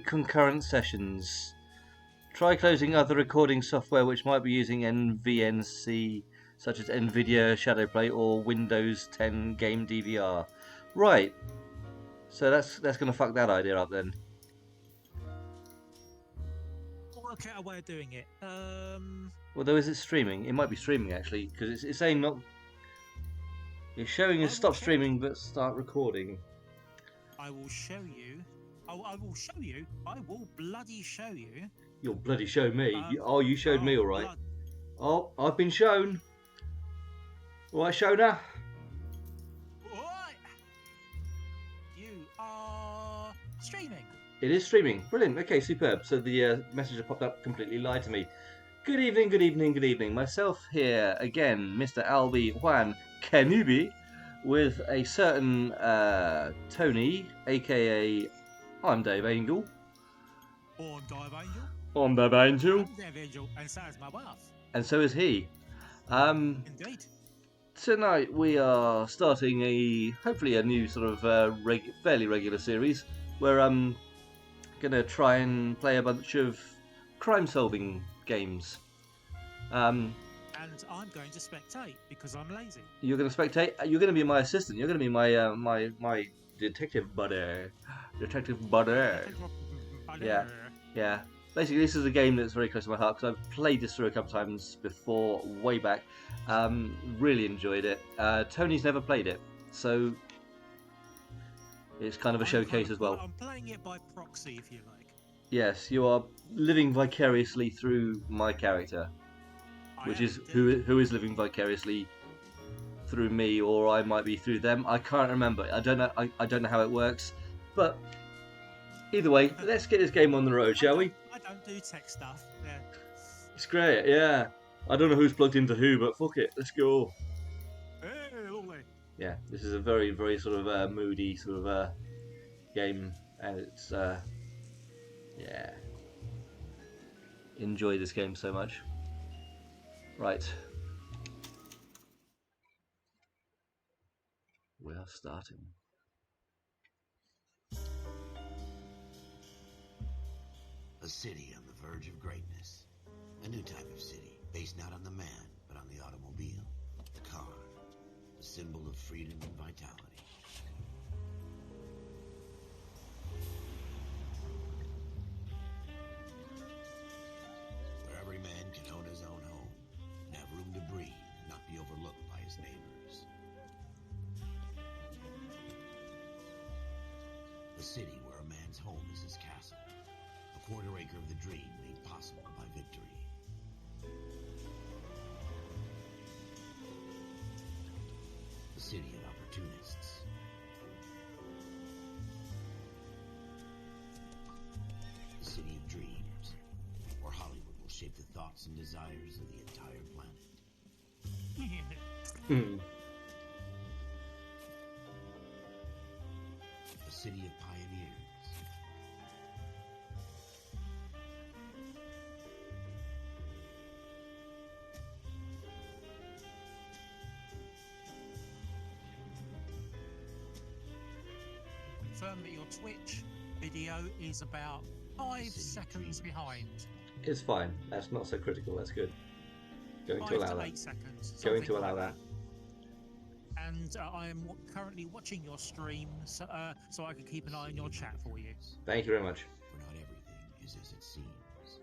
concurrent sessions. Try closing other recording software which might be using NVNC, such as NVIDIA Shadowplay or Windows 10 Game DVR. Right. So that's going to fuck that idea up then. Work out a way of doing it. Although is it streaming? It might be streaming actually, because it's saying not. It's showing us stop streaming but start recording. I will show you. I will show you. I will bloody show you. You'll bloody show me. You showed me all right. Blood. Oh, I've been shown. All right, Shona. All right. You are streaming. It is streaming. Brilliant. Okay, superb. So the message that popped up completely lied to me. Good evening, good evening, good evening. Myself here again, Mr. Albie-Wan Kenubi, with a certain Tony, aka I'm Dave Angel. I'm Dave Angel. I'm Dave Angel. I'm Dave Angel, and so is my wife. And so is he. Indeed. Tonight we are starting hopefully a new sort of fairly regular series where I'm gonna try and play a bunch of crime-solving games. And I'm going to spectate because I'm lazy. You're going to spectate. You're going to be my assistant. You're going to be my my detective buddy. Yeah. Basically, this is a game that's very close to my heart because I've played this through a couple of times before, way back. Really enjoyed it. Tony's never played it, so it's kind of a showcase as well. I'm playing it by proxy, if you like. Yes, you are living vicariously through my character, which is who is living vicariously through me, or I might be through them. I can't remember. I don't know. I don't know how it works, but either way, let's get this game on the road, shall we? I don't do tech stuff. Yeah. It's great. Yeah. I don't know who's plugged into who, but fuck it. Let's go. Hey, lovely. Yeah, this is a very, very sort of moody sort of game, and it's yeah. Enjoy this game so much. Right. We are starting. A city on the verge of greatness. A new type of city, based not on the man, but on the automobile, the car, the symbol of freedom and vitality. Where every man can own his own home, and have room to breathe and not be overlooked by his neighbors. A city where a man's home is his castle. A quarter acre of the dream made possible by victory. A city of opportunists. A city of dreams, where Hollywood will shape the thoughts and desires of the entire planet. A city of pioneers. Confirm that your Twitch video is about 5 seconds behind. It's fine. That's not so critical. That's good. Going 5 to allow to that. 8 seconds. Going to something allow like that. And I am currently watching your stream, so I can keep an eye on your chat for you. Thank you very much. For not everything is as it seems.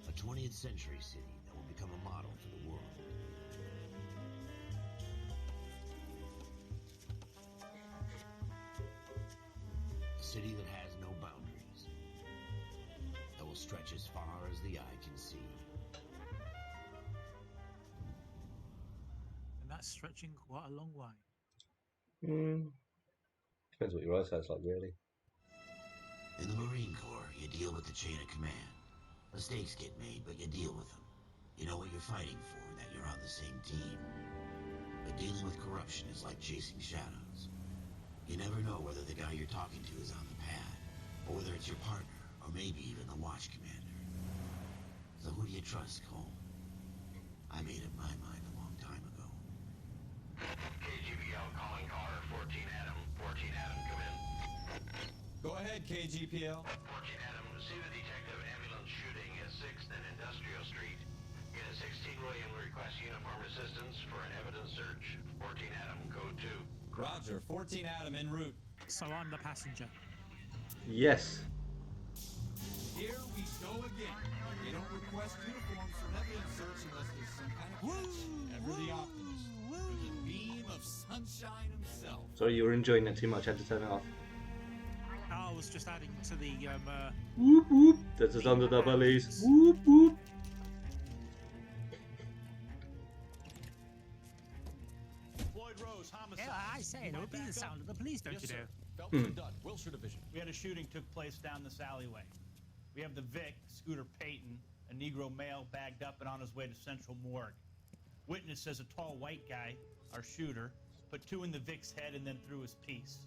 A 20th century city that will become a model for the world. A city that has no boundaries. That will stretch as far as the eye can see. And that's stretching quite a long way. Depends what your eyesight's like, really. In the Marine Corps, you deal with the chain of command. Mistakes get made, but you deal with them. You know what you're fighting for, and that you're on the same team. But dealing with corruption is like chasing shadows. You never know whether the guy you're talking to is on the pad, or whether it's your partner, or maybe even the watch commander. So who do you trust, Cole? I made up my mind a long time ago. KGBL calling caller 14 Adam 4 ahead, KGPL. 14 Adam, see the detective ambulance shooting at 6th and Industrial Street. Unit 16 William requests uniform assistance for an evidence search. 14 Adam, code 2. Roger, 14 Adam en route. So I'm the passenger. Yes. Here we go again. They don't request uniforms for an evidence search unless there's some kind of catch. Ever the optimist. With a beam of sunshine himself. Sorry, you were enjoying it too much. I had to turn it off. I was just adding to the Whoop whoop. That's us under the police. Whoop whoop. Floyd Rose, homicide. Yeah, I say it would be the sound of the police, don't you know? Felton Dunn, Wilshire Division. We had a shooting took place down this alleyway. We have the Vic, Scooter Payton, a Negro male bagged up and on his way to Central Morgue. Witness says a tall white guy, our shooter, put 2 in the Vic's head and then threw his piece.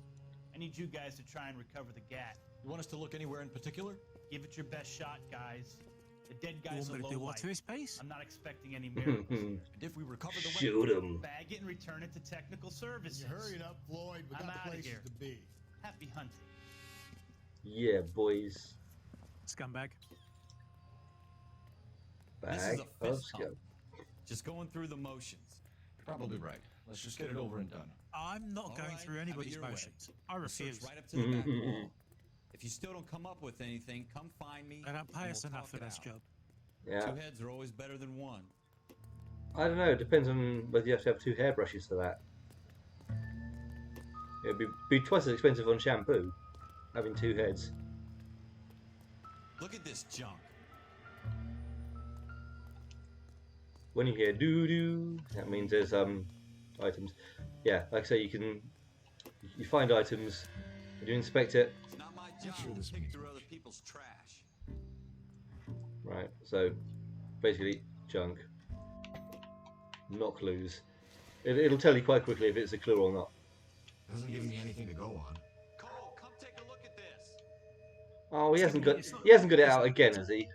I need you guys to try and recover the gat. You want us to look anywhere in particular? Give it your best shot, guys. The dead You guy's want a me to do low what light. to his face? I'm not expecting any miracles. And if we recover the Shoot him. Bag it and return it to technical services. You hurry it up, Floyd. We I'm got outta places here. to be. Happy hunting. Yeah, boys. Scumbag. This is Bag a of fist scum. bump. Just going through the motions. Probably right. Let's just get it over and done. I'm not All going right, through have it anybody's your way. motions. I We'll search refuse. right up to the back wall. If you still don't come up with anything, come find me. They don't pay and us we'll enough talk for it this out. job. Yeah. 2 heads are always better than 1. I don't know. It depends on whether you have to have 2 hairbrushes for that. It'd be twice as expensive on shampoo, having 2 heads. Look at this junk. When you hear doo doo, that means there's items. Yeah, like I say, you find items, you inspect it. It's not my job to pick through other people's trash. Right, so basically junk, not clues. It'll tell you quite quickly if it's a clue or not. Doesn't give me anything to go on. Cole, come take a look at this. Oh, he hasn't got it out again, has he?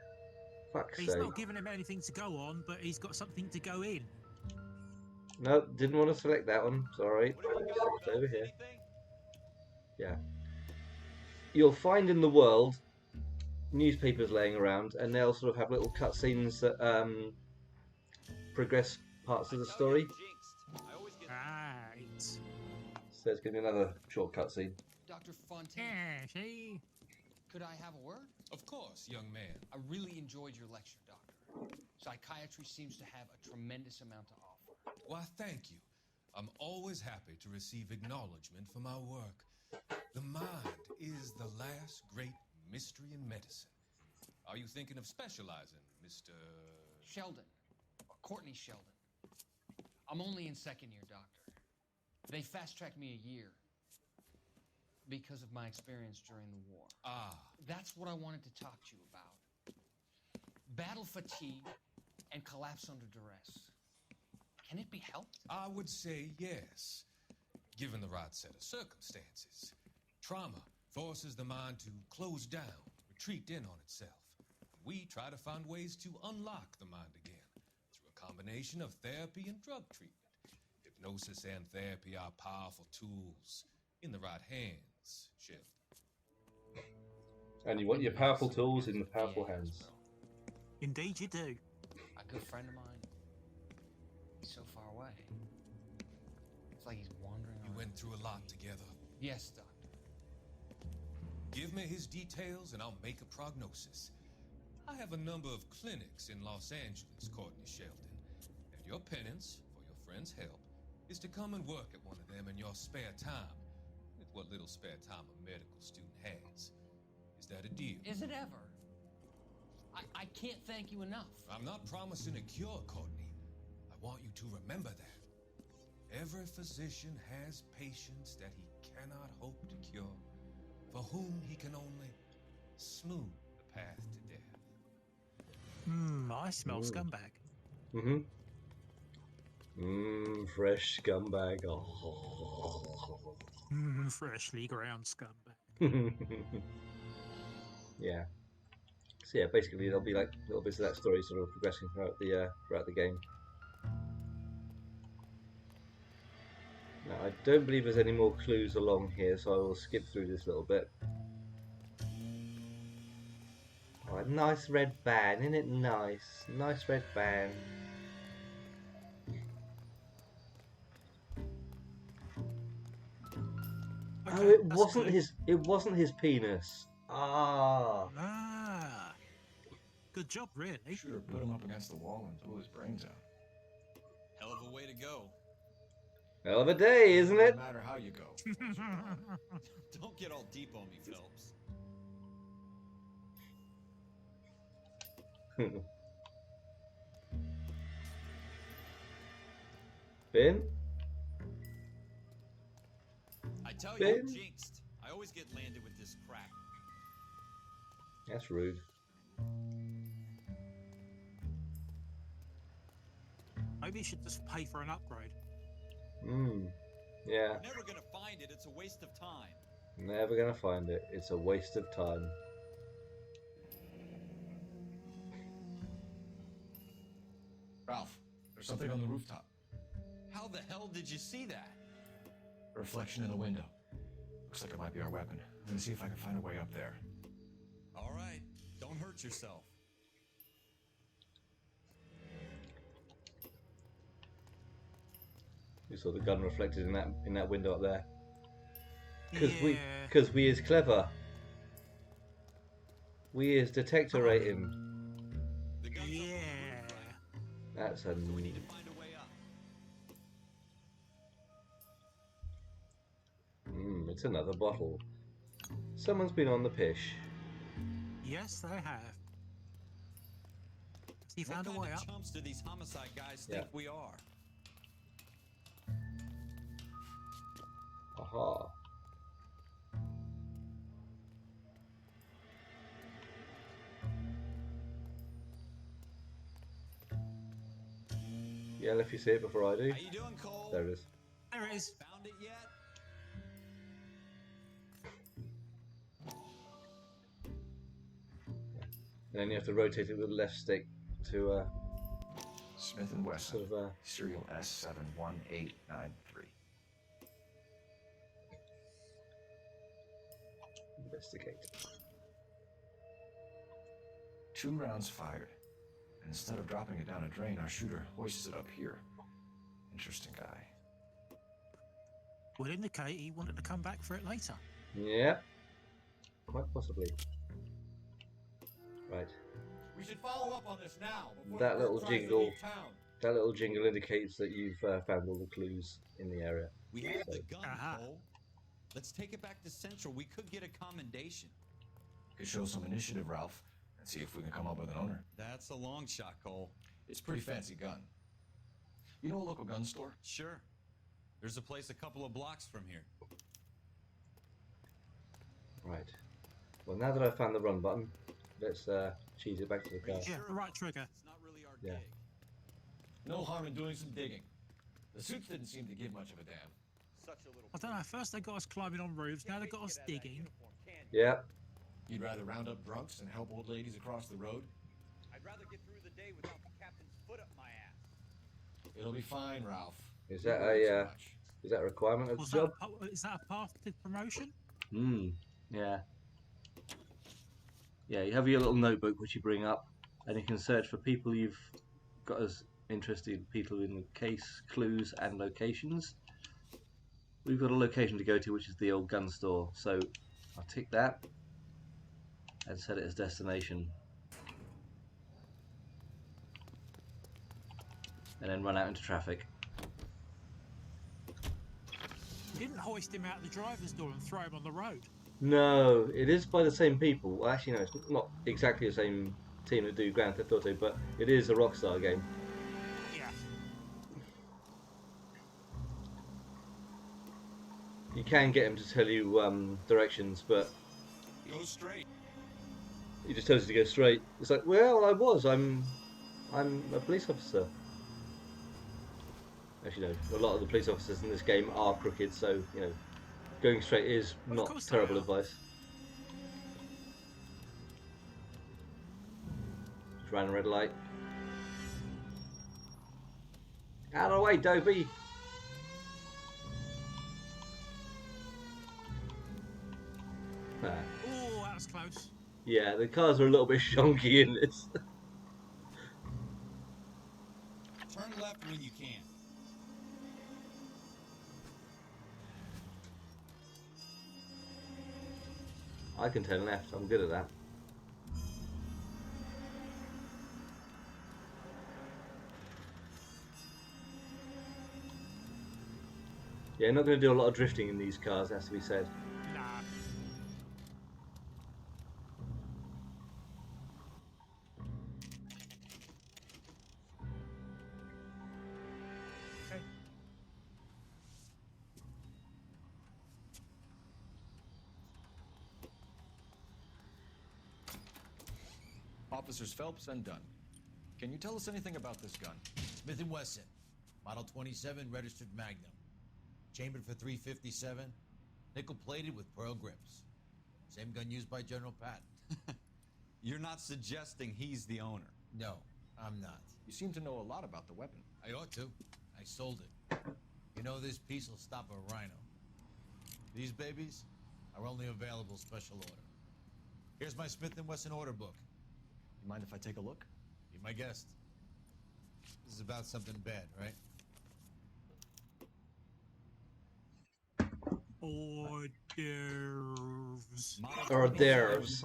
Fuck's He's sake. not giving him anything to go on, but he's got something to go in. No, didn't want to select that one. Sorry. What do you got? It's over here. Anything? Yeah. You'll find in the world newspapers laying around, and they'll sort of have little cutscenes that progress parts of the story. I always get Right. So it's going to be another short cutscene. Dr. Fontaine, Yeah, see? could I have a word? Of course, young man. I really enjoyed your lecture, Doctor. Psychiatry seems to have a tremendous amount to offer. Why, thank you. I'm always happy to receive acknowledgement for my work. The mind is the last great mystery in medicine. Are you thinking of specializing, Mr. Sheldon, or Courtney Sheldon. I'm only in 2nd year, Doctor. They fast-tracked me a year because of my experience during the war. Ah, That's what I wanted to talk to you about. Battle fatigue and collapse under duress. Can it be helped? I would say yes, given the right set of circumstances. Trauma forces the mind to close down, retreat in on itself. We try to find ways to unlock the mind again through a combination of therapy and drug treatment. Hypnosis and therapy are powerful tools in the right hands, Sheldon. And you want your powerful tools in the powerful hands. Indeed you do. A good friend of mine. He's so far away. It's like he's wandering You around. went through a lot together. Yes, Doctor. Give me his details and I'll make a prognosis. I have a number of clinics in Los Angeles, Courtney Sheldon, and your penance, for your friend's help, is to come and work at one of them in your spare time, with what little spare time a medical student has. Is that a deal? Is it ever? I can't thank you enough. I'm not promising a cure, Courtney. I want you to remember that. Every physician has patients that he cannot hope to cure, for whom he can only smooth the path to death. I smell scumbag. Fresh scumbag. Oh. Freshly ground scumbag. Yeah. So yeah, basically there'll be like little bits of that story sort of progressing throughout the game. Now I don't believe there's any more clues along here, so I will skip through this little bit. Oh, a nice red van, isn't it nice? Nice red van. Okay, Oh, it that's a wasn't clue. his. It wasn't his penis. Ah. Ah, good job, really. Shooter put him up against the wall and blew his brains out. Hell of a way to go. Hell of a day, isn't it? No matter how you go. Don't get all deep on me, Phelps. Finn? I tell you, Ben? I'm jinxed. I always get landed with this crap. That's rude. Maybe you should just pay for an upgrade. Yeah. Never gonna find it. It's a waste of time. Never gonna find it. It's a waste of time. Ralph, there's something on the rooftop. How the hell did you see that? A reflection in the window. Looks like it might be our weapon. I'm gonna see if I can find a way up there. All right. Don't hurt yourself. You saw the gun reflected in that window up there. Yeah. Because we is clever. We is detector rating. The gun's up on the Yeah. roof, right? That's a. So we need to find a way up. It's another bottle. Someone's been on the pish. Yes, they have. So you found a What way kind up. of chumps do these homicide guys Yeah. think we are? Aha. Yeah, if you see it before I do. How you doing, Cole? There it is. There it is. Found it yet? And then you have to rotate it with the left stick to Smith and Wesson. sort of Serial S71893. investigate. 2 rounds fired. And instead of dropping it down a drain, our shooter hoists it up here. Interesting guy. Would indicate he wanted to come back for it later. Yeah. Quite possibly. Right. We should follow up on this now. before That the little word tries to jingle. leave town. That little jingle indicates that you've found all the clues in the area. We have the gun, Aha. Cole. Let's take it back to Central. We could get a commendation. Could show some initiative, Ralph, and see if we can come up with an owner. That's a long shot, Cole. It's a pretty fancy gun. You know a local gun store? Sure. There's a place a couple of blocks from here. Right. Well, now that I've found the run button, let's cheese it back to the car. Yeah, the right trigger. It's not really our Yeah. gig. No harm in doing some digging. The suits didn't seem to give much of a damn. I don't know. First they got us climbing on roofs. Now they got us digging. Yep. You'd rather round up drunks and help old ladies across the road? I'd rather get through the day without the captain's foot up my ass. It'll be fine, Ralph. Is that Don't worry so a much. is that a requirement of Was the job? is that a path to promotion? Yeah. Yeah, you have your little notebook which you bring up, and you can search for people you've got as interested people in the case, clues, and locations. We've got a location to go to, which is the old gun store. So I'll tick that and set it as destination, and then run out into traffic. You didn't hoist him out the driver's door and throw him on the road. No, it is by the same people. Well, actually, no, it's not exactly the same team that do Grand Theft Auto, but it is a Rockstar game. Yeah. You can get him to tell you directions, but Go straight. he just tells you to go straight. It's like, well, I'm a police officer. Actually, no, a lot of the police officers in this game are crooked, so you know, going straight is Of not course they terrible are. advice. Just ran a red light. Out of the way, Dopey! Ah, Oh, that was close. Yeah, the cars are a little bit shonky in this. Turn left when you can. I can turn left. I'm good at that. Yeah, not going to do a lot of drifting in these cars, has to be said. Nah. Okay. Officers Phelps and Dunn. Can you tell us anything about this gun? Smith & Wesson, Model 27, registered Magnum. Chambered for .357, nickel-plated with pearl grips. Same gun used by General Patton. You're not suggesting he's the owner. No, I'm not. You seem to know a lot about the weapon. I ought to. I sold it. You know, this piece will stop a rhino. These babies are only available special order. Here's my Smith & Wesson order book. You mind if I take a look? Be my guest. This is about something bad, right? Hors d'oeuvres. Hors d'oeuvres.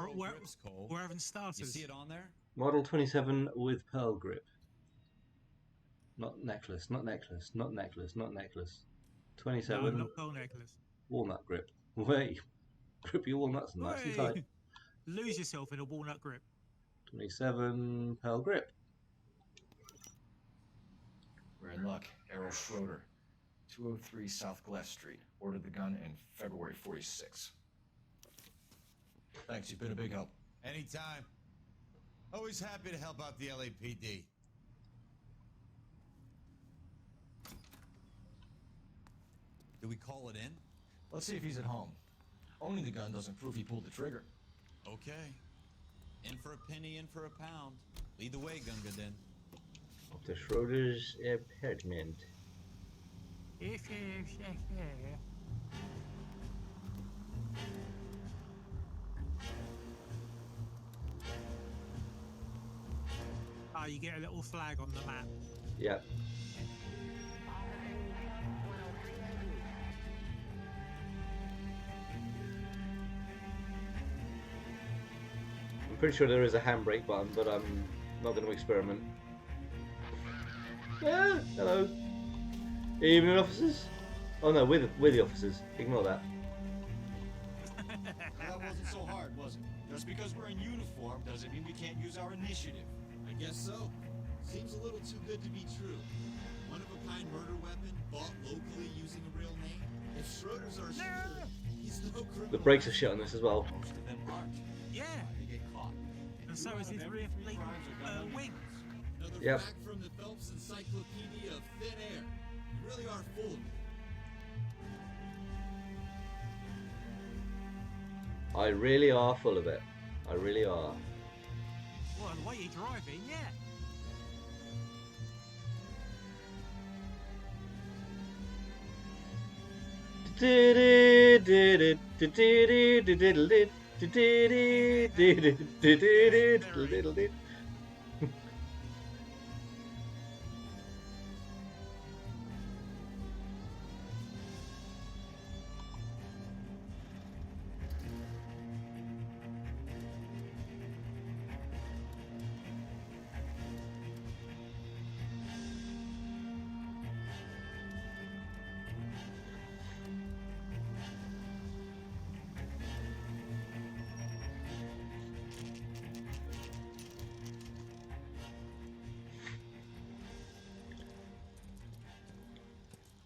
We're having You starters. see it on there? Model 27 with pearl grip. Not necklace, not necklace, not necklace, not necklace. 27. No, not pearl necklace. Walnut grip. Wait. Grip your walnuts nice and tight. Lose yourself in a walnut grip. 27 pearl grip. We're in luck. Errol Schroeder, 203 South Glass Street. Ordered the gun in February '46. Thanks, you've been a big help. Anytime. Always happy to help out the LAPD. Do we call it in? Let's see if he's at home. Owning the gun doesn't prove he pulled the trigger. Okay. In for a penny, in for a pound. Lead the way, Gunga Din. The Schroeder's apartment. Ah, you get a little flag on the map. Yep. I'm pretty sure there is a handbrake button, but I'm not going to experiment. Ah, hello. Evening, officers. Oh no, we're the officers. Ignore that. That wasn't so hard, was it? Just because we're in uniform doesn't mean we can't use our initiative. I guess so. Seems a little too good to be true. One-of-a-kind murder weapon bought locally using a real name. If Schroeder's our shooter, he's no criminal. The brakes are shit on this as well. Most of them aren't. Yeah. They get caught. And so is his rear fleet wing. Another Yep. fact from the Phelps Encyclopedia of Thin Air. You really are full of it. I really are full of it. I really are. Well, the way you're driving, yeah.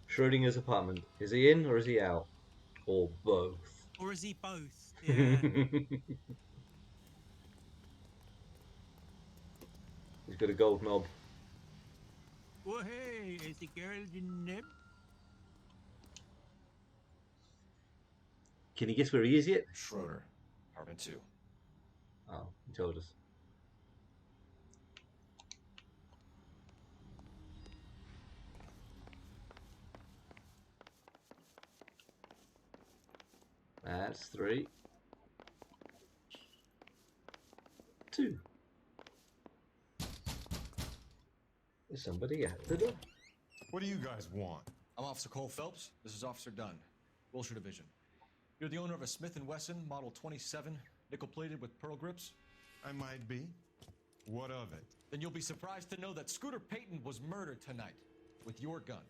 Schrodinger's apartment. Is he in or is he out? Or both? Or is he both? Yeah. He's got a gold knob. Well, hey, is the girl in them? Can you guess where he is yet? Schroeder, apartment 2. Oh, he told us. That's 3. to? There's somebody at the door. What do you guys want? I'm Officer Cole Phelps. This is Officer Dunn, Wilshire Division. You're the owner of a Smith & Wesson Model 27, nickel-plated with pearl grips? I might be. What of it? Then you'll be surprised to know that Scooter Payton was murdered tonight with your gun.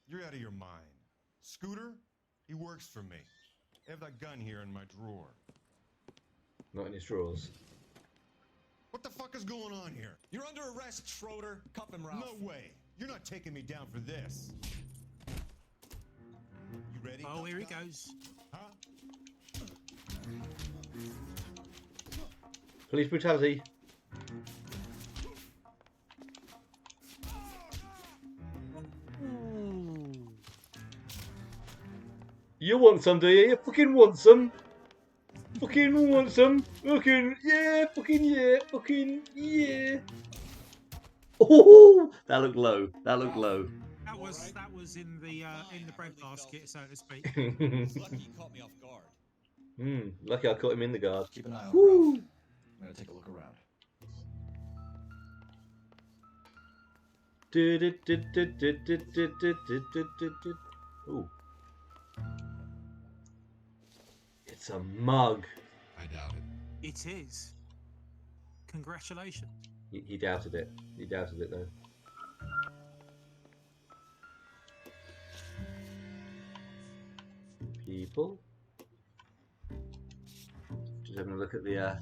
You're out of your mind. Scooter? He works for me. I have that gun here in my drawer. Not in his drawers. What the fuck is going on here? You're under arrest, Schroeder. Cuff him, Ralph. No way. You're not taking me down for this. You ready? Oh, here he goes. Huh? Police brutality. You want some, do you? You fucking want some? Fucking want some? Fucking yeah, fucking yeah, fucking yeah. Oh, that looked low. That looked low. That was in the breadbasket, so to speak. Lucky he caught me off guard. Lucky I caught him in the guard. Keep an eye on Woo. Ralph. I'm gonna take a look around. Ooh. It's a mug. I doubt it. It is. Congratulations. He doubted it. He doubted it though. People. Just having a look at the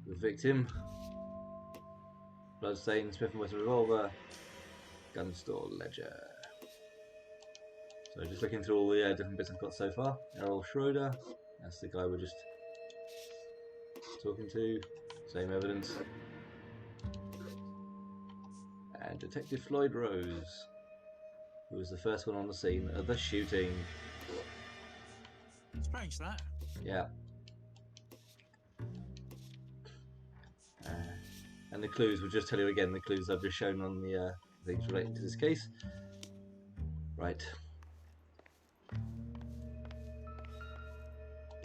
victim. Bloodstain, Smith & Wesson revolver, gun store ledger. So just looking through all the different bits I've got so far. Errol Schroeder, that's the guy we're just talking to. Same evidence. And Detective Floyd Rose, who was the first one on the scene of the shooting. Strange that. Yeah. And the clues, we'll just tell you again, the clues I've just shown on the things related to this case. Right.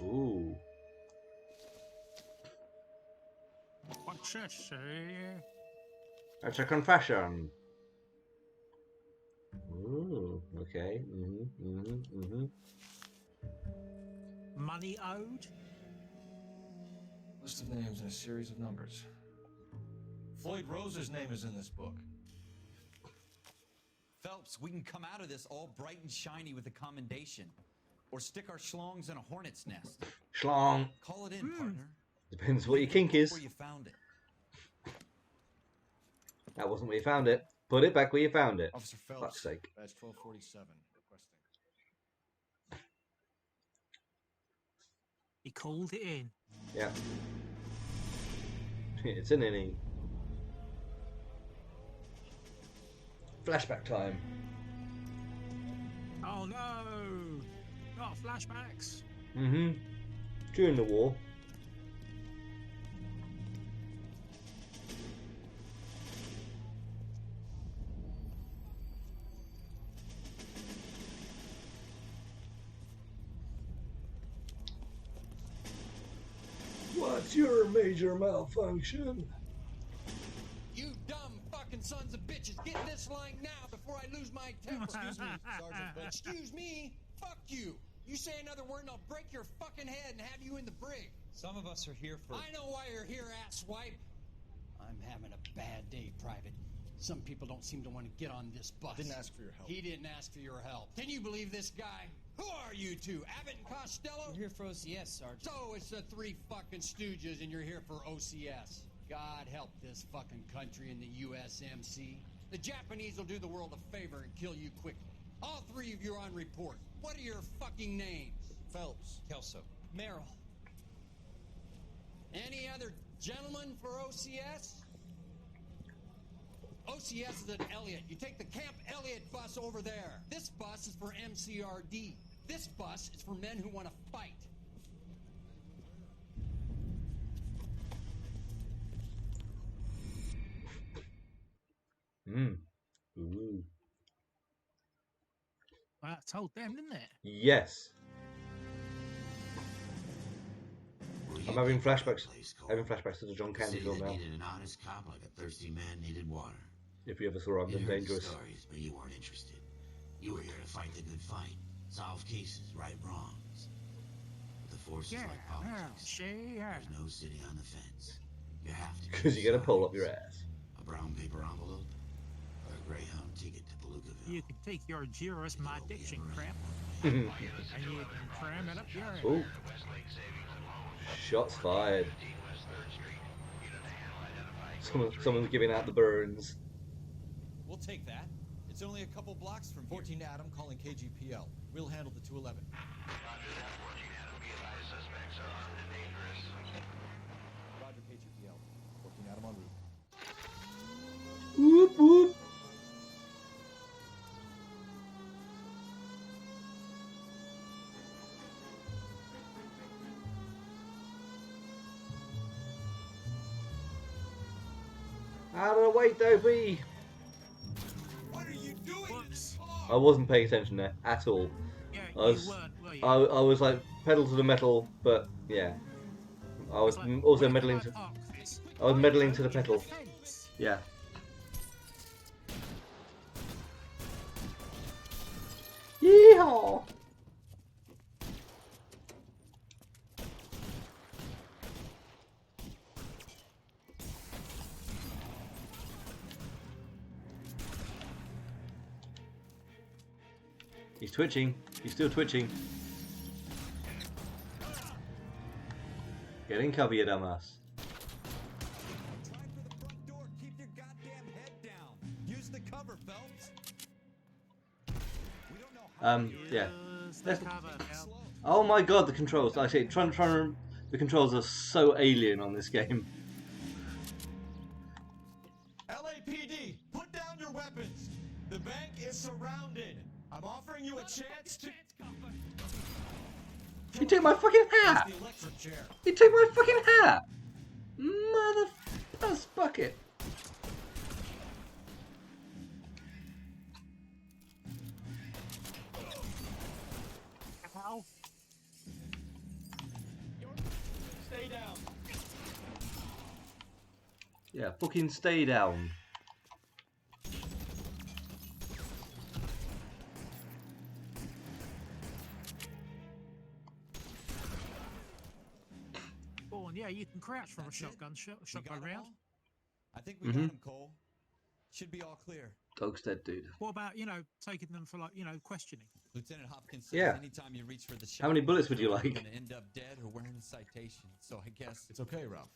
Ooh. What's this? That's a confession. Ooh, okay. Money owed? List of names and a series of numbers. Floyd Rose's name is in this book. Phelps, we can come out of this all bright and shiny with a commendation. Or stick our schlongs in a hornet's nest. Schlong. Call it in, partner. Depends what your kink is. Where you found it. That wasn't where you found it. Put it back where you found it. Officer For Phelps, fuck's sake. badge 1247, requesting. He called it in. Yeah. It's an inning. Flashback time. Oh no! Not flashbacks. During the war. What's your major malfunction? You dumb fucking sons of bitches, get this line now before I lose my temper. Excuse me, Sergeant, but excuse me, fuck you. You say another word and I'll break your fucking head and have you in the brig. Some of us are here for... I know why you're here, asswipe. I'm having a bad day, Private. Some people don't seem to want to get on this bus. Didn't ask for your help. He didn't ask for your help. Can you believe this guy? Who are you two? Abbott and Costello? We're here for OCS, Sergeant. So it's the three fucking stooges and you're here for OCS. God help this fucking country and the USMC. The Japanese will do the world a favor and kill you quickly. All three of you are on report. What are your fucking names? Phelps. Kelso. Merrill. Any other gentlemen for OCS? OCS is at Elliott. You take the Camp Elliott bus over there. This bus is for MCRD. This bus is for men who want to fight. Ooh. Well, that told them, didn't it? Yes. I'm having picked the right flashbacks. place, Cole. Having flashbacks to the John A Candy city film that now. needed an honest cop like a thirsty man needed water. If you ever saw You Armed and heard the Dangerous. stories, but you weren't interested. You were here to fight the good fight, solve cases, right wrongs. With the forces Yeah, like politics, there's no sitting on the fence. You have to Because you get a decide. pole up your ass. A brown paper envelope or a Greyhound ticket to Palookaville. You can take your Juris my diction crap Ooh, and you can cram it up your ass. shots fired. Someone's giving out the burns. We'll take that. It's only a couple blocks from 14 Adam calling KGPL. We'll handle the 211. Roger, KGPL. 14 Adam en route. Whoop whoop. Out of the way, Dopey! What are you doing? Whoops. I wasn't paying attention there at all. Yeah, I was, you weren't, were you? I was like pedal to the metal, but yeah, I was It's like, also where meddling can to. I park this? I was meddling to the Over pedal. fence. Yeah. Yeehaw! He's twitching. He's still twitching. Get in cover, you dumbass. Try for the front door. Keep your goddamn head down. Use the cover, Phelps. We don't know how Yeah. Use the cover, help. Oh my god, the controls. I say, the controls are so alien on this game. LAPD, put down your weapons. The bank is surrounded. I'm offering you a chance to. He took my fucking hat! The electric chair. He took my fucking hat! Mother puss bucket. Ow. Stay down. Yeah, fucking stay down. Oh, and yeah, you can crouch from a shotgun shotgun round. I think we got him, Cole. Should be all clear. Dog's dead, dude. What about, taking them for, like, questioning? Lieutenant Hopkins says Yeah. anytime you reach for the shot, How many bullets would you you're like? gonna end up dead or wearing a citation. So I guess It's okay, Ralph.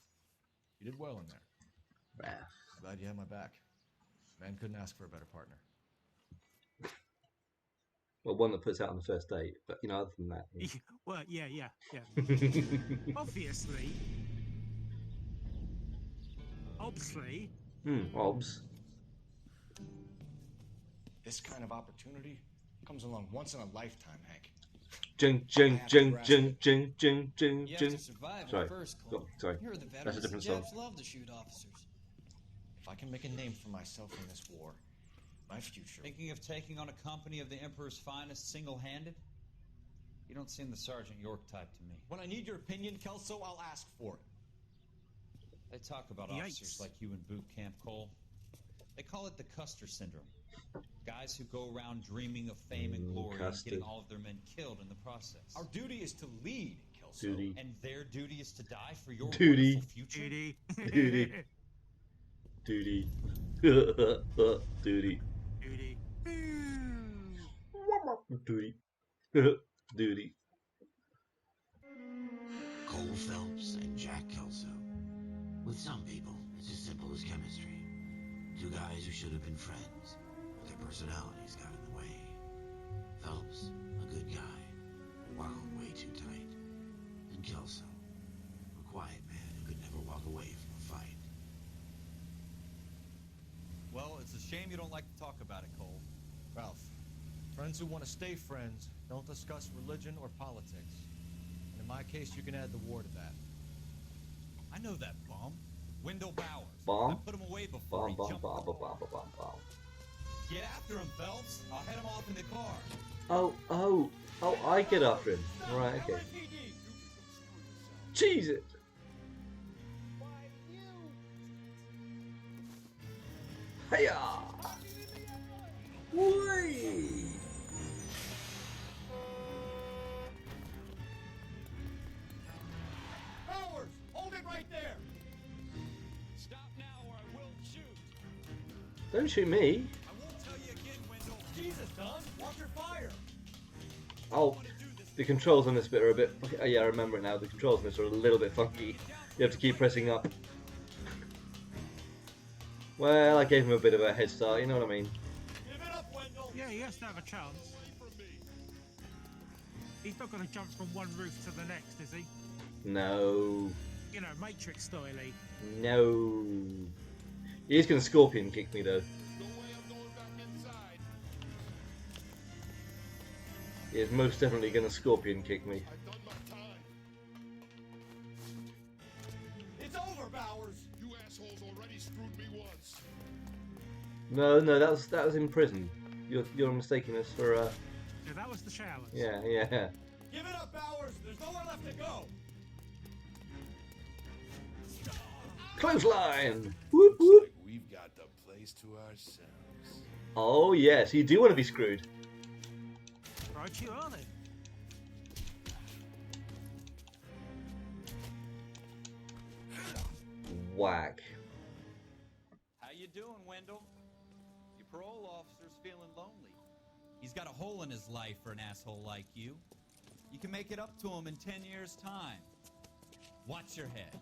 You did well in there. Ralph. Glad you had my back. Man couldn't ask for a better partner. Well, one that puts out on the first date, but other than that. Well, yeah. Obviously. Obs. This kind of opportunity comes along once in a lifetime, Hank. Jing, jing, jing, jing, jing, jing, jing, You have jing. to survive Sorry. first, Oh, Cole. sorry. You're the That's a veterans. different The song. Japs love to shoot officers. If I can make a name for myself in this war, my future. thinking of taking on a company of the Emperor's finest single-handed? You don't seem the Sergeant York type to me. When I need your opinion, Kelso, I'll ask for it. They talk about Yikes. officers like you in boot camp, Cole. They call it the Custer syndrome. Guys who go around dreaming of fame and glory and Custer. getting all of their men killed in the process. Our duty is to lead, Kelso. Duty. And their duty is to die for your Duty. wonderful future? Duty. Duty. Duty. Duty. Duty. Duty. Duty. Cole Phelps and Jack Kelso. With some people, it's as simple as chemistry. Two guys who should have been friends, but their personalities got in the way. Phelps, a good guy, wound way too tight. And Kelso, a quiet man who could never walk away from a fight. Well, it's a shame you don't like to talk about it, Cole. Ralph, friends who want to stay friends don't discuss religion or politics. And in my case, you can add the war to that. I know that bum. Wendell Bowers. Bomb? I put him away before Bomb, he bomb, jumped bomb, the bomb, car. bomb, bomb, bomb. Get after him, Phelps. I'll head him off in the car. Oh, I get after him. Right, okay. LAPD. Jesus! Hiya! Whee! Powers, hold it right there. Stop now or I will shoot. Don't shoot me. I won't tell you again, Wendell. Jesus, Don, watch your fire. Oh, the controls on this bit are a bit... Oh, yeah, I remember it now. The controls on this are a little bit funky. You have to keep pressing up. Well, I gave him a bit of a head start, you know what I mean? Give it up, Wendell. Yeah, he has to have a chance. He's not going to jump from one roof to the next, is he? No. You know, Matrix styly. No. He's going to scorpion kick me, though. He is most definitely going to scorpion kick me. It's over, Bowers. You assholes already screwed me once. No, that was in prison. You're mistaking us for Yeah, that was the showers. Yeah. Give it up, Bowers. There's nowhere left to go. Clothesline. Whoop whoop. Like we've got the place to ourselves. Oh yes, you do want to be screwed. Right, you are they? Whack. How you doing, Wendell? Your parole officer's feeling lonely. He's got a hole in his life for an asshole like you. You can make it up to him in 10 years' time. Watch your head.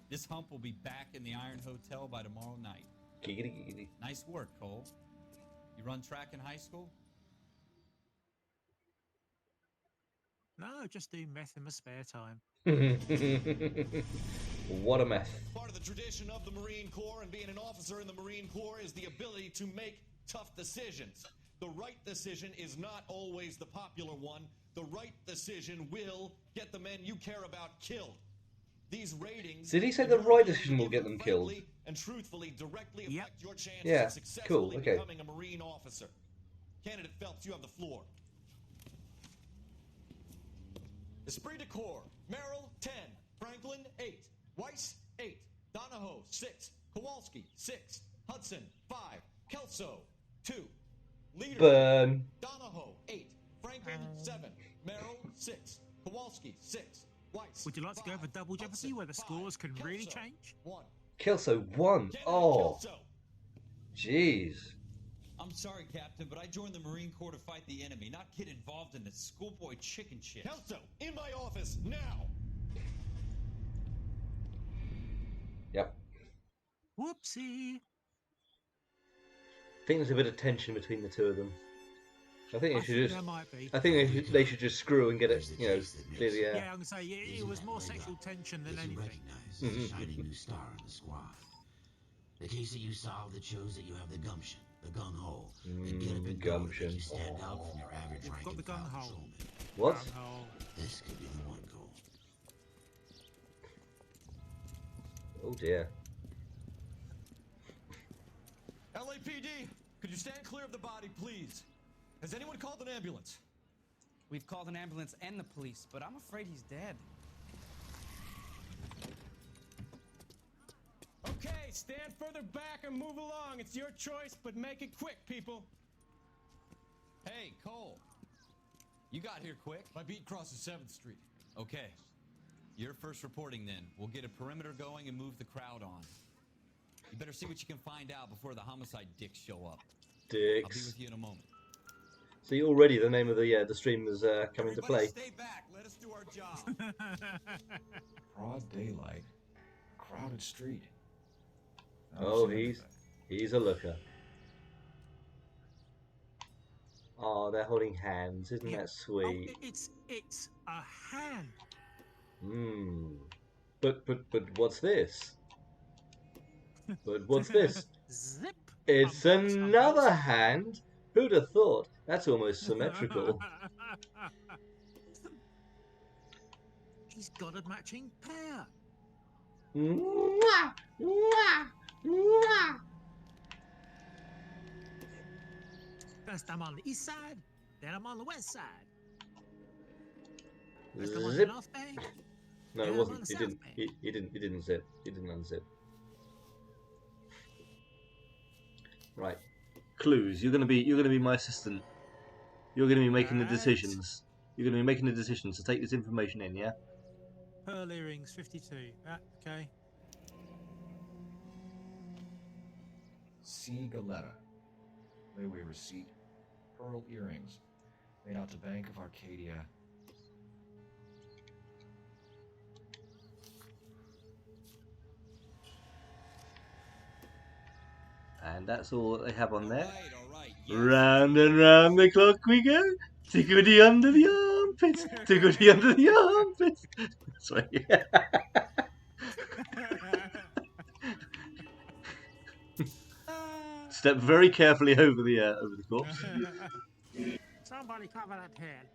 This hump will be back in the Iron Hotel by tomorrow night. Giggity giggity. Nice work, Cole. You run track in high school? No, just do meth in my spare time. What a mess. Part of the tradition of the Marine Corps and being an officer in the Marine Corps is the ability to make tough decisions. The right decision is not always the popular one. The right decision will get the men you care about killed. These ratings... Did he say the right decision will get them killed? ...and truthfully directly affect your chances Yeah, of successfully cool, okay. becoming a Marine officer. Candidate Phelps, you have the floor. Esprit de Corps, Merrill, 10. Franklin, 8. Weiss, 8. Donahoe, 6. Kowalski, 6. Hudson, 5. Kelso, 2. Leader, Burn. Donahoe, 8. Franklin, 7. Merrill, 6. Kowalski, 6. Weiss, Would you like to go 5. for double jeopardy Hudson, where the scores can Kelso, really change? 1. Kelso won. Oh. Kelso. Jeez. I'm sorry, Captain, but I joined the Marine Corps to fight the enemy, not get involved in this schoolboy chicken shit. Kelso, in my office, now! Yep. Whoopsie. I think there's a bit of tension between the two of them. I think they should just. there might be. I think they should just screw and get it, you know, clear the air. Yeah, I'm gonna say it was more sexual tension than anything. Recognize as a shining new star in the squad. The case that you solved that shows that you have the gumption, the gung-ho, and get up and go that Gumption. you stand out from your average You've rank got and the file gung-ho. patrolman. What? Oh, This could be the one goal. Oh dear. LAPD, could you stand clear of the body, please? Has anyone called an ambulance? We've called an ambulance and the police, but I'm afraid he's dead. Okay, stand further back and move along. It's your choice, but make it quick, people. Hey, Cole. You got here quick. My beat crosses 7th Street. Okay. You're first reporting then. We'll get a perimeter going and move the crowd on. You better see what you can find out before the homicide dicks show up. I'll be Dicks. with you in a moment. See, already the name of the stream is coming to play. Stay back. Let us do our job. Broad daylight. Crowded street. I don't Oh, see anything. he's a looker. Oh, they're holding hands. Isn't that sweet? Oh, it's a hand. Hmm. But what's this? But what's this? Zip. It's another hand. Who'd have thought? That's almost symmetrical. He's got a matching pair. Mwah! Mwah! Mwah! First I'm on the east side, then I'm on the west side. First I'm on the Zip. north bank. No, it Yeah, I'm wasn't. on the He south didn't. bank. He didn't. He didn't zip. He didn't unzip. Right. Clues. You're gonna be my assistant. You're gonna be making the Right. decisions. You're gonna be making the decisions to take this information in, yeah? Pearl earrings, 52. Okay. C. Galetta. Layaway receipt. Pearl earrings. Made out to Bank of Arcadia. And that's all that they have on there. All right, yes. Round and round the clock we go. Tickety under the armpits. Tickety under the armpits. Sorry. Step very carefully over the corpse. Somebody cover that head.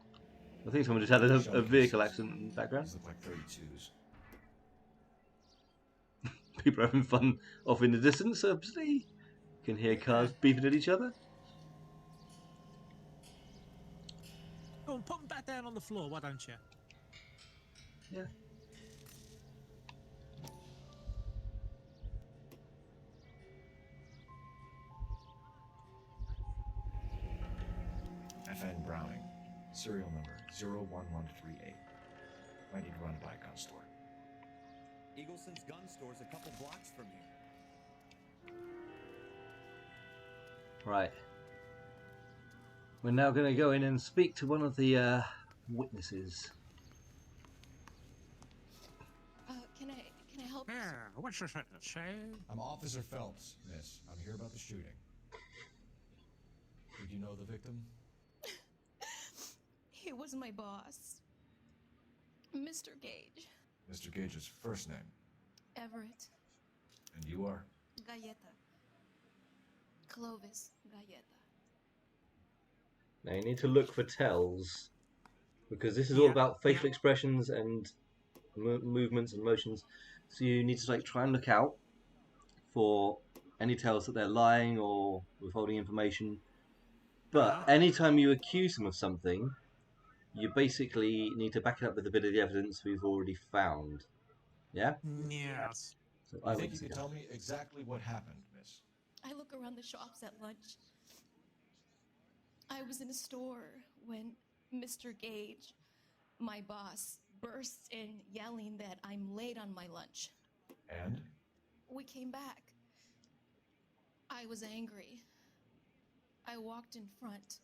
I think someone just had a vehicle accident in the background. These look like 32s. People are having fun off in the distance, obviously. You can hear cars beeping at each other. Go on, put them back down on the floor, why don't you? Yeah. FN Browning. Serial number 01138. Might need to run by a gun store. Eagleson's gun store's a couple blocks from here. Right. We're now going to go in and speak to one of the witnesses. Can I help? Yeah, what's your sentence, say? I'm Officer Phelps, miss. I'm here about the shooting. Did you know the victim? He was my boss, Mr. Gage. Mr. Gage's first name. Everett. And you are? Galleta. Clovis Galleta. Now you need to look for tells, because this is all about facial expressions and movements and motions. So you need to try and look out for any tells that they're lying or withholding information. But anytime you accuse them of something, you basically need to back it up with a bit of the evidence we've already found. Yeah? Yes. So I think you can tell me exactly what happened, miss. I look around the shops at lunch. I was in a store when Mr. Gage, my boss, bursts in yelling that I'm late on my lunch. And? We came back. I was angry. I walked in front.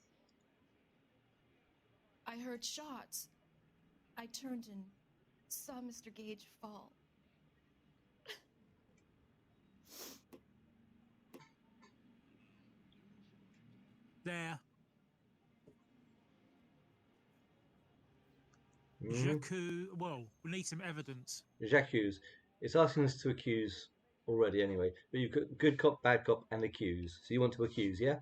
I heard shots. I turned and saw Mr. Gage fall. There. Mm-hmm. Well, we need some evidence. J'accuse. It's asking us to accuse already anyway. But you've got good cop, bad cop, and accuse. So you want to accuse, yeah?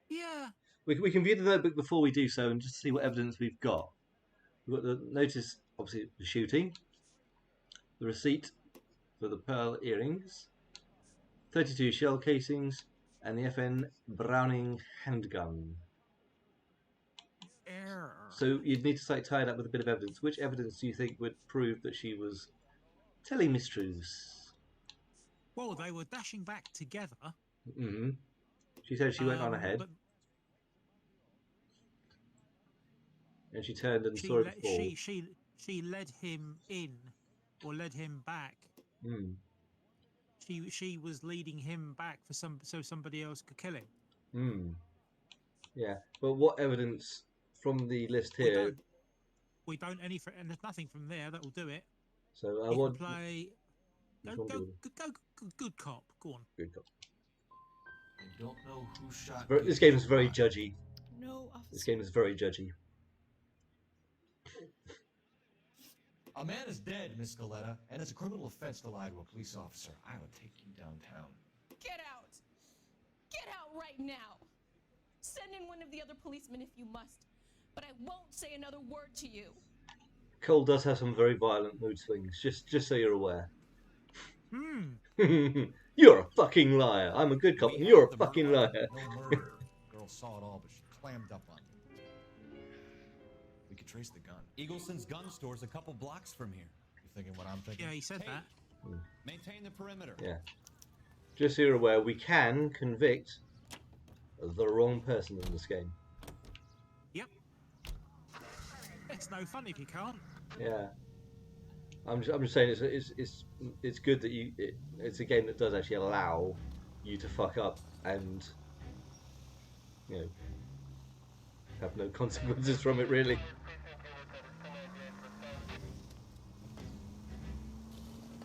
Yeah. We can view the notebook before we do so and just see what evidence we've got. We've got the notice, obviously, the shooting, the receipt for the pearl earrings, 32 shell casings, and the FN Browning handgun. Error. So you'd need to tie it up with a bit of evidence. Which evidence do you think would prove that she was telling mistruths? Well, they were dashing back together. Mm-hmm. She said she went on ahead. And she turned and saw it fall. She led him in, or led him back. Mm. She was leading him back for so somebody else could kill him. Hmm. Yeah, but what evidence from the list here? We don't and there's nothing from there that will do it. So I you want can play. Go, good cop. Go on. Good cop. I don't know who shot. This game is very judgy. No, officer. This game is very judgy. A man is dead, Miss Galetta, and it's a criminal offense to lie to a police officer. I will take you downtown. Get out! Get out right now! Send in one of the other policemen if you must, but I won't say another word to you. Cole does have some very violent mood swings, just so you're aware. You're a fucking liar. I'm a good cop, and you're a fucking liar. No murder. Girl saw it all, but she clammed up on me. We could trace the gun. Eagleson's gun store's a couple blocks from here. You thinking what I'm thinking? Yeah, he said that. Maintain the perimeter. Yeah. Just so you're aware, we can convict the wrong person in this game. Yep. It's no fun if you can't. Yeah. I'm just saying it's good that it's a game that does actually allow you to fuck up and have no consequences from it really.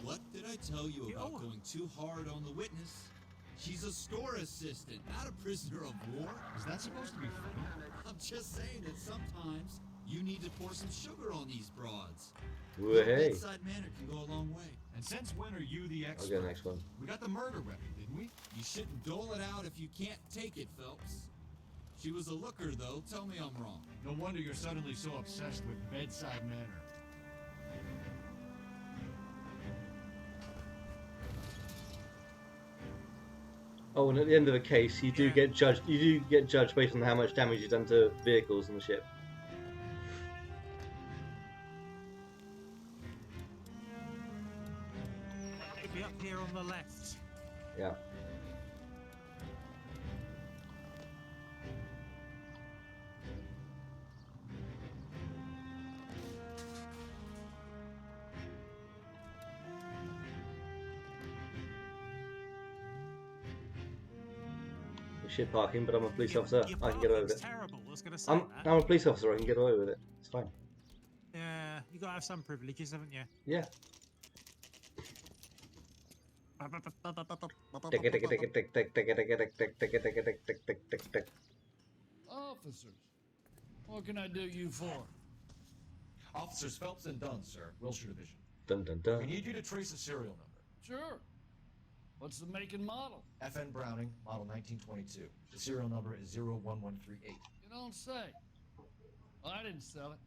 What did I tell you about going too hard on the witness? She's a store assistant, not a prisoner of war. Is that supposed to be funny? I'm just saying that sometimes you need to pour some sugar on these broads. Well, hey. Bedside manner can go a long way. And since when are you the expert? I'll go next one. We got the murder weapon, didn't we? You shouldn't dole it out if you can't take it, Phelps. She was a looker, though. Tell me I'm wrong. No wonder you're suddenly so obsessed with bedside manner. Oh, and at the end of a case, you do get judged. You do get judged based on how much damage you've done to vehicles on the ship. It'll be up here on the left. Yeah. Shit parking, but I'm a police officer. I can get away with it. Terrible. I was going to say I'm a police officer. I can get away with it. It's fine. Yeah, you got to have some privileges, haven't you? Yeah. Officers, what can I do you for? Officers Phelps and Dunn, sir. Wilshire Division. Dun dun dun. We need you to trace a serial number. Sure. What's the make and model? FN Browning, model 1922. The serial number is 01138. You don't say. Well, I didn't sell it.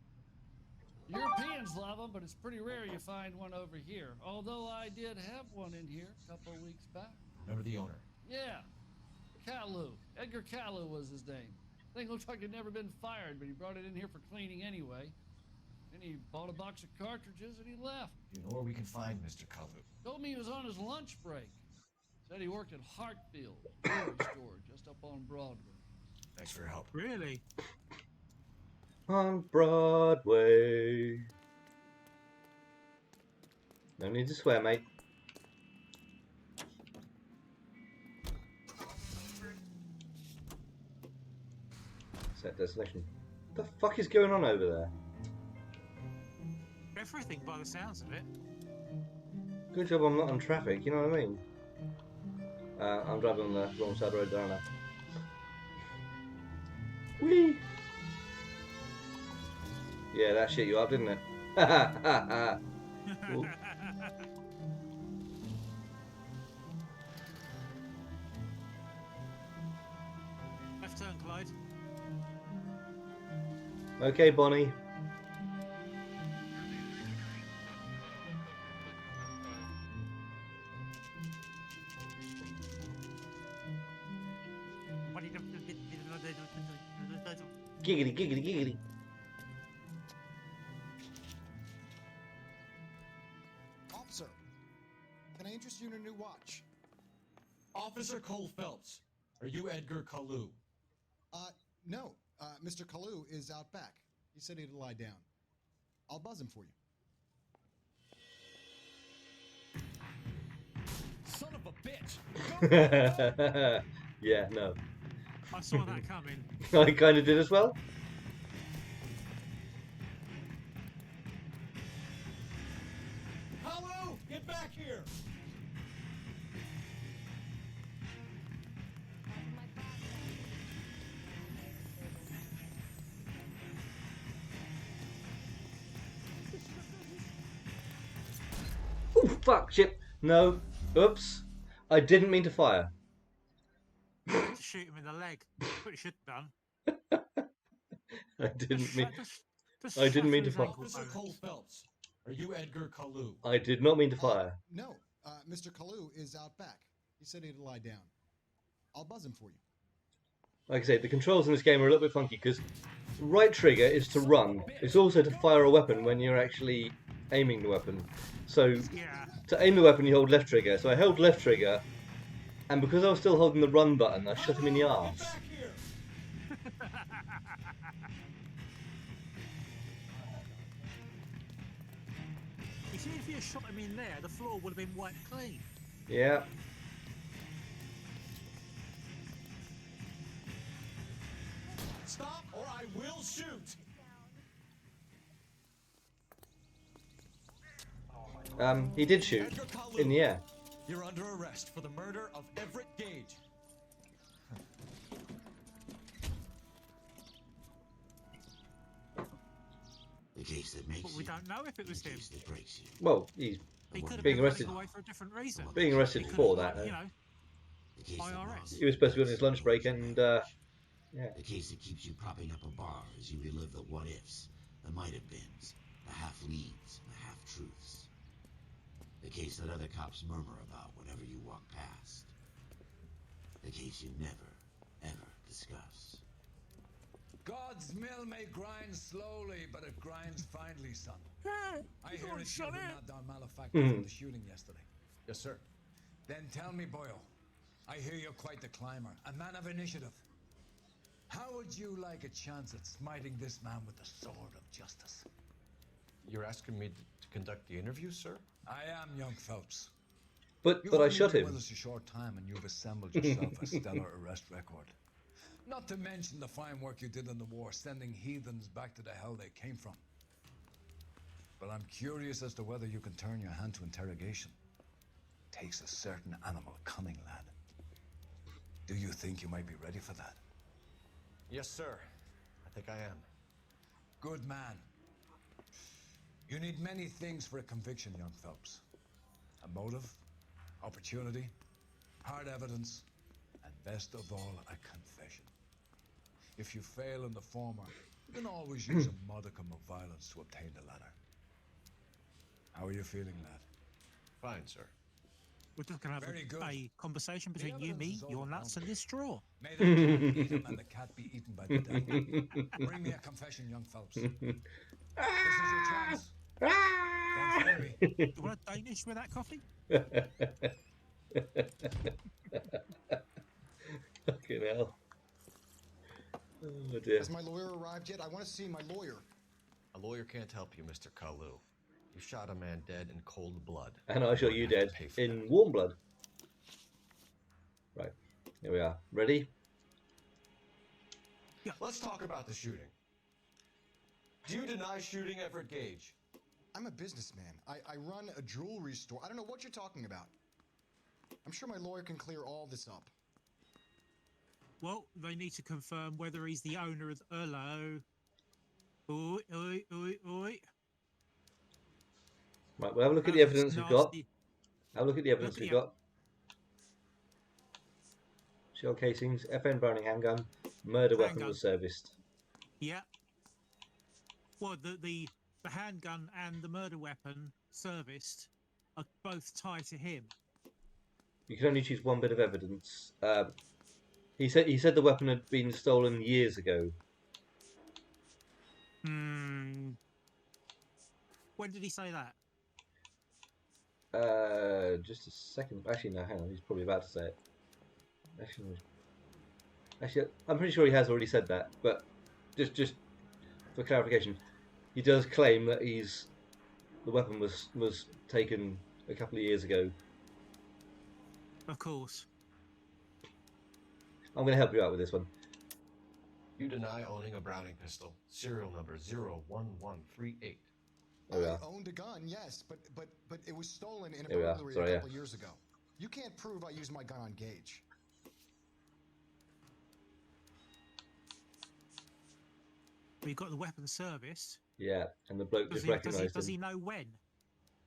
Europeans love them, but it's pretty rare you find one over here. Although I did have one in here a couple of weeks back. Remember the owner? Yeah. Kalu. Edgar Kalu was his name. Thing looked like he'd never been fired, but he brought it in here for cleaning anyway. Then he bought a box of cartridges and he left. You know where we can find Mr. Kalu? Told me he was on his lunch break. Said he worked at Hartfield, jewelry store just up on Broadway. Thanks for your help. Really? On Broadway. No need to swear, mate. Set destination. What the fuck is going on over there? Everything by the sounds of it. Good job I'm not on traffic, you know what I mean? I'm driving on the wrong side of the road, aren't I? Whee! Yeah, that shit you up, didn't it? Ooh. Left turn, Clyde. Okay, Bonnie. Giggity, giggity, giggity. Officer, can I interest you in a new watch? Officer Cole Phelps, are you Edgar Kalu? No. Mr. Kalu is out back. He said he'd lie down. I'll buzz him for you. Son of a bitch! Yeah, no. I saw that coming. I kind of did as well. Hello! Get back here! Oh, fuck, shit. No. Oops. I didn't mean to fire. To shoot him in the leg. What you should have done. I didn't mean. I didn't mean to fire. Officer Cole Phelps, are you Edgar Kalu? I did not mean to fire. No. Mr. Kalu is out back. He said he'd lie down. I'll buzz him for you. Like I say, the controls in this game are a little bit funky because right trigger is to run. It's also to fire a weapon when you're actually aiming the weapon. So to aim the weapon, you hold left trigger. So I held left trigger, And because I was still holding the run button, I shot him in the arse. You see, if you had shot him in there, the floor would have been wiped clean. Yeah. Stop or I will shoot. He did shoot Edgar Kalu, in the air. You're under arrest for the murder of Everett Gage. The case that makes But we don't know if it was him. that breaks you. Well, he's He could have being been arrested. running away for a different reason. Being arrested He could for have, that. you know, IRS. He was supposed to be on his lunch break, and yeah. The case that keeps you propping up a bar as you relive the what-ifs, the might-have-beens, the half-leads, the half-truths. The case that other cops murmur about whenever you walk past. The case you never, ever discuss. God's mill may grind slowly, but it grinds finely, son. I hear it's you who knocked down malefactor for the shooting yesterday. Yes, sir. Then tell me, Boyle, I hear you're quite the climber, a man of initiative. How would you like a chance at smiting this man with the sword of justice? You're asking me to conduct the interview, sir? I am, young Phelps. But You've I only shot been him. with us a short time, and you've assembled yourself a stellar arrest record. Not to mention the fine work you did in the war, sending heathens back to the hell they came from. But I'm curious as to whether you can turn your hand to interrogation. Takes a certain animal cunning, lad. Do you think you might be ready for that? Yes, sir. I think I am. Good man. You need many things for a conviction, young Phelps. A motive, opportunity, hard evidence, and best of all, a confession. If you fail in the former, you can always use a modicum of violence to obtain the latter. How are you feeling, lad? Fine, sir. We're just going to have a conversation between you, me, your nuts, and this straw. May the cat eat him and the cat be eaten by the devil. Bring me a confession, young Phelps. This is your chance. Don't fear me. Do you want a Danish with that coffee? Fucking hell. Oh dear. Has my lawyer arrived yet? I want to see my lawyer. A lawyer can't help you, Mr. Kalu. You shot a man dead in cold blood. And I shot you dead in warm blood. Right. Here we are. Ready? Yeah. Let's talk about the shooting. Do you deny shooting Everett Gage? I'm a businessman. I run a jewelry store. I don't know what you're talking about. I'm sure my lawyer can clear all this up. Well, they need to confirm whether he's the owner of the... Hello? Oi, oi, oi, oi. Right, we'll have a look at the evidence we've got. Have a look at the evidence we've got. Shell casings, FN Browning handgun, murder weapon was serviced. Yeah. Well, the handgun and the murder weapon serviced are both tied to him. You can only choose one bit of evidence. He said the weapon had been stolen years ago. When did he say that? Just a second. Actually, no, hang on. He's probably about to say it. Actually, I'm pretty sure he has already said that. But just for clarification, he does claim that the weapon was taken a couple of years ago. Of course. I'm going to help you out with this one. You deny owning a Browning pistol, serial number 01138. I owned a gun, yes, but it was stolen in a Here we are. burglary Sorry, a couple years ago. You can't prove I used my gun on Gage. We got the weapon serviced. Yeah, and the bloke just recognised him. Does he know when?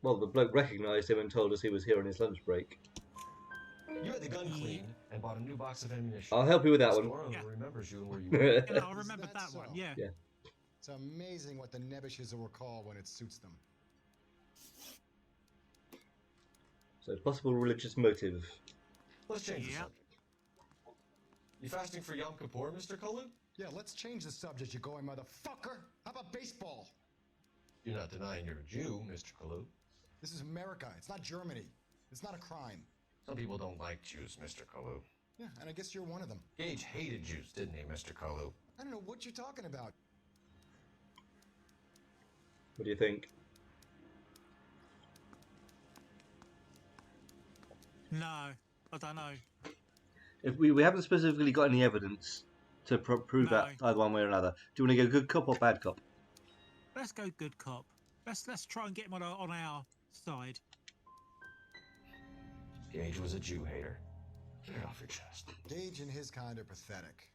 Well, the bloke recognised him and told us he was here on his lunch break. You had the gun cleaned and bought a new box of ammunition. I'll help you with that The one. store owner Yeah. remembers you and where you were. Yeah, I remembered that one, yeah. Yeah. It's amazing what the Nebbishes will recall when it suits them. So, possible religious motive. Let's change the subject. You fasting for Yom Kippur, Mr. Cullen? Yeah, let's change the subject, you going motherfucker. How about baseball? You're not denying you're a Jew, Mr. Kalu. This is America. It's not Germany. It's not a crime. Some people don't like Jews, Mr. Kalu. Yeah, and I guess you're one of them. Gage hated Jews, didn't he, Mr. Kalu? I don't know what you're talking about. What do you think? No, I don't know. If we haven't specifically got any evidence to prove that either one way or another. Do you want to go good cop or bad cop? Let's go good cop. Let's try and get him on our side. Gage was a Jew hater. Get it off your chest. Gage and his kind are pathetic.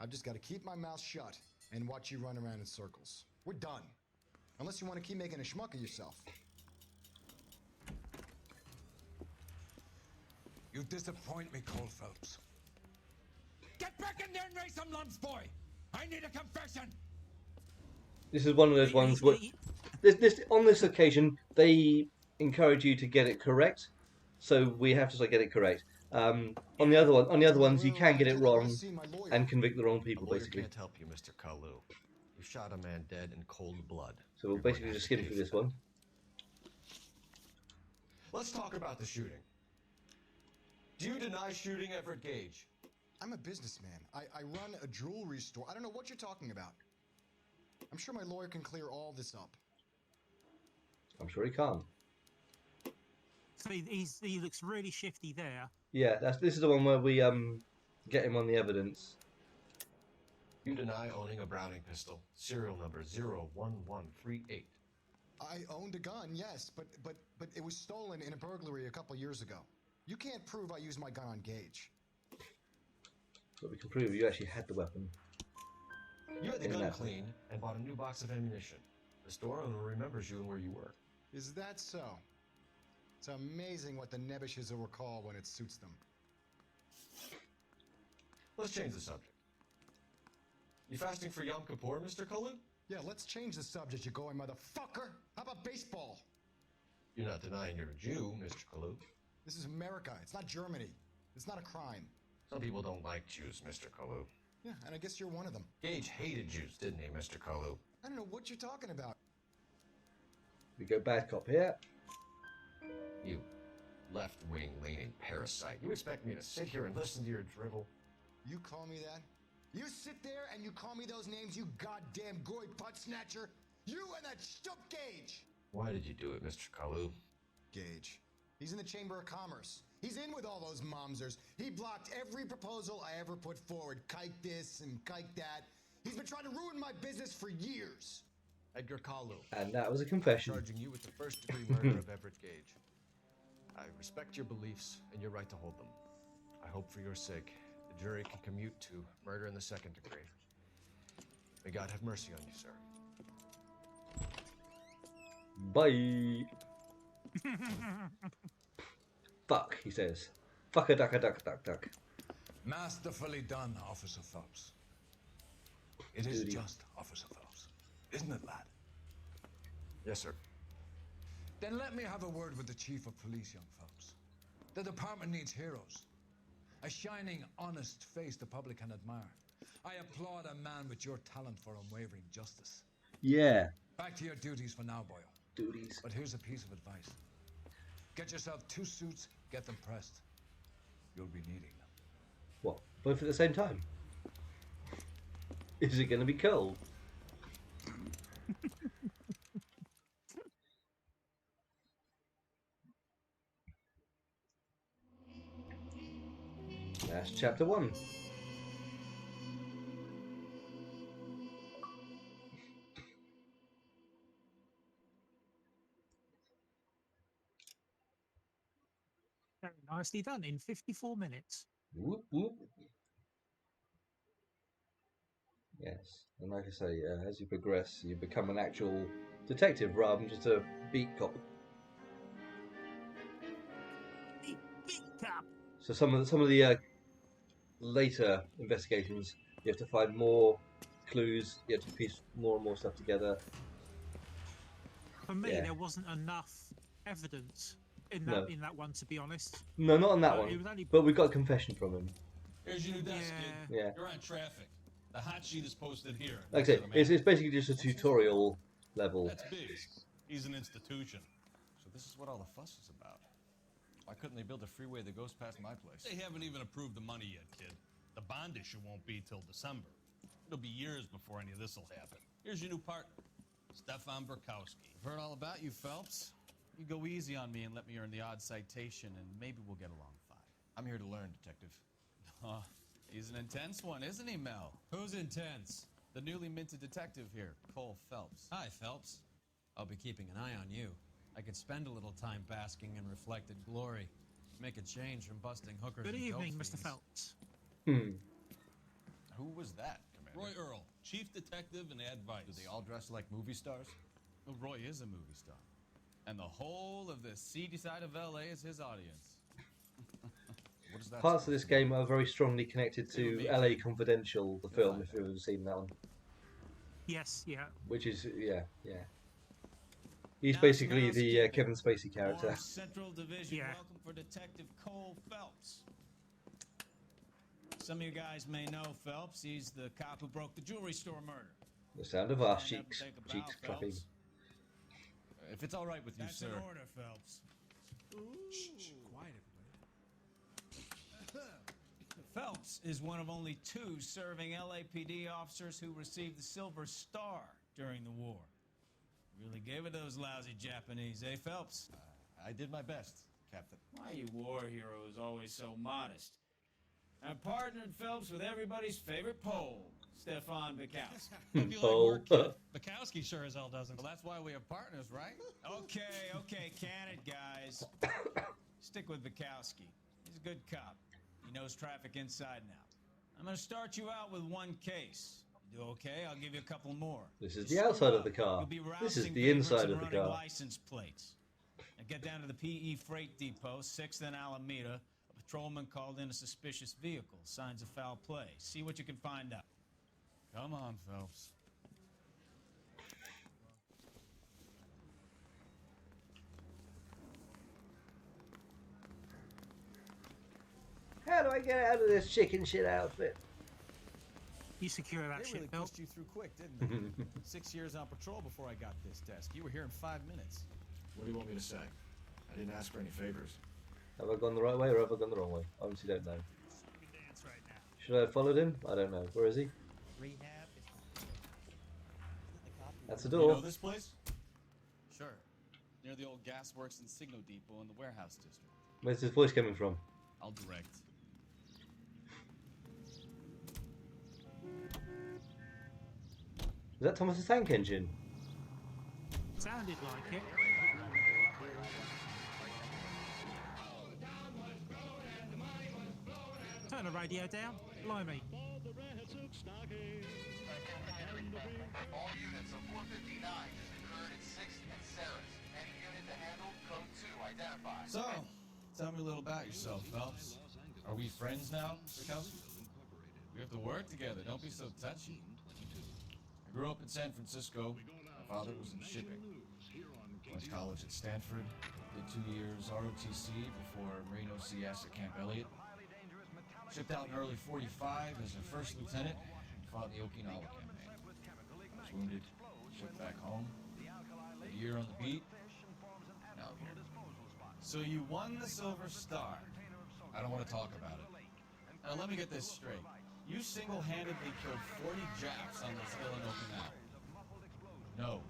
I've just got to keep my mouth shut and watch you run around in circles. We're done. Unless you want to keep making a schmuck of yourself. You disappoint me, Cole Phelps. Get back in there and raise some lumps, boy! I need a confession! This is one of those ones where on this occasion they encourage you to get it correct, so we have to get it correct. On the other ones, you can get it wrong and convict the wrong people, basically. Can't help you, Mr. Kalu. You shot a man dead in cold blood. So we'll basically just skim through this one. Let's talk about the shooting. Do you deny shooting Everett Gage? I'm a businessman. I run a jewelry store. I don't know what you're talking about. I'm sure my lawyer can clear all this up. I'm sure he can. So he looks really shifty there. Yeah, this is the one where we get him on the evidence. You deny owning a Browning pistol, serial number 01138. I owned a gun, yes, but it was stolen in a burglary a couple years ago. You can't prove I used my gun on Gage. But we can prove you actually had the weapon. You had the gun clean and bought a new box of ammunition. The store owner remembers you and where you were. Is that so? It's amazing what the Nebbishes will recall when it suits them. Let's change the subject. You fasting for Yom Kippur, Mr. Kalu? Yeah, let's change the subject, you going motherfucker. How about baseball? You're not denying you're a Jew, Mr. Kalu. This is America. It's not Germany. It's not a crime. Some people don't like Jews, Mr. Kalu. Yeah, and I guess you're one of them. Gage hated Jews, didn't he, Mr. Kalu? I don't know what you're talking about. We go bad cop here. You left-wing leaning parasite. You expect me to sit here and listen to your drivel? You call me that? You sit there and you call me those names, you goddamn goy butt snatcher? You and that stup Gage! Why did you do it, Mr. Kalu? Gage. He's in the Chamber of Commerce. He's in with all those momsers. He blocked every proposal I ever put forward. Kike this and kike that. He's been trying to ruin my business for years. Edgar Kalu. And that was a confession. Charging you with the first-degree murder of Everett Gage. I respect your beliefs and your right to hold them. I hope for your sake the jury can commute to murder in the second degree. May God have mercy on you, sir. Bye. Fuck, he says. Fuck a duck, a duck, duck, duck. Masterfully done, Officer Phelps. It is just, Officer Phelps. Isn't it, lad? Yes, sir. Then let me have a word with the Chief of Police, young Phelps. The department needs heroes. A shining, honest face the public can admire. I applaud a man with your talent for unwavering justice. Yeah. Back to your duties for now, boyo. Duties. But here's a piece of advice. Get yourself 2 suits, get them pressed. You'll be needing them. What? Both at the same time? Is it going to be cold? That's chapter 1. Very nicely done in 54 minutes. Whoop, whoop. Yes, and like I say, as you progress, you become an actual detective rather than just a beat cop. Beat cop. So some of the later investigations, you have to find more clues. You have to piece more and more stuff together. For me, there wasn't enough evidence in that one, to be honest. No, not on that one. It was only... But we got a confession from him. Here's your new desk, kid. Yeah. You're on traffic. The hot sheet is posted here. Like I say, it's basically just a tutorial level. That's big. He's an institution. So this is what all the fuss is about. Why couldn't they build a freeway that goes past my place? They haven't even approved the money yet, kid. The bond issue won't be till December. It'll be years before any of this will happen. Here's your new partner, Stefan Burkowski. I've heard all about you, Phelps. You go easy on me and let me earn the odd citation, and maybe we'll get along fine. I'm here to learn, Detective. Oh, he's an intense one, isn't he, Mel? Who's intense? The newly minted detective here, Cole Phelps. Hi, Phelps. I'll be keeping an eye on you. I could spend a little time basking in reflected glory. Make a change from busting hookers. Good and evening, dope Mr. fiends. Phelps. Who was that, Commander? Roy Earl, chief detective and advice. Do they all dress like movie stars? Well, Roy is a movie star. And the whole of the seedy side of LA is his audience. What is that? Parts of this game are very strongly connected to LA Confidential, the film, if you've ever seen that one. Yes, yeah. Which is, yeah. He's basically the Kevin Spacey character. Central Division, welcome for Detective Cole Phelps. Some of you guys may know Phelps. He's the cop who broke the jewelry store murder. The sound of ass Stand up cheeks, and take a cheeks bow, clapping. Phelps. If it's all right with you, That's sir. an order, Phelps. Shh, quiet, everybody. Phelps is one of only 2 serving LAPD officers who received the Silver Star during the war. Really gave it those lousy Japanese, eh, Phelps? I did my best, Captain. Why you war heroes always so modest? I partnered Phelps with everybody's favorite Pole, Stefan Burkowski. Hope you like Pole. work, kid. Bukowski sure as hell doesn't. Well, that's why we are partners, right? Okay, can it, guys. Stick with Bukowski. He's a good cop. He knows traffic inside and out. I'm going to start you out with 1 case. You do okay? I'll give you a couple more. This is You the outside of the screw car. up, you'll be This is rousing the favorites inside and of the running car. license plates. Now get down to the PE Freight Depot, 6th and Alameda. A patrolman called in a suspicious vehicle. Signs of foul play. See what you can find out. Come on, Phelps. How do I get out of this chicken shit outfit? You secure that They shit, really Bill. pushed you through quick, didn't they? 6 years on patrol before I got this desk. You were here in 5 minutes. What do you want me to say? I didn't ask for any favors. Have I gone the right way or have I gone the wrong way? I honestly don't know. You can dance right now. Should I have followed him? I don't know. Where is he? Rehab. That's the You door. know this place? Sure. Near the old gasworks and signal depot in the warehouse district. Where's his voice coming from? I'll direct. Is that Thomas's tank engine? Sounded like it. Turn the radio down. Blimey. All units of 459 is occurred at 6th and Sarah's. Any unit to handle, code 2, identify. So, tell me a little about yourself, Phelps. Are we friends now, Burkowski? We have to work together. Don't be so touchy. I grew up in San Francisco. My father was in shipping. Went to college at Stanford. Did 2 years ROTC before Marine OCS at Camp Elliott. Shipped out in early 45 as a first lieutenant and fought in the Okinawa campaign. I was wounded, shipped back home. Did a year on the beat. Now I'm here. So you won the Silver Star. I don't want to talk about it. Now let me get this straight. You single-handedly killed 40 Japs on this hill in Okinawa. No.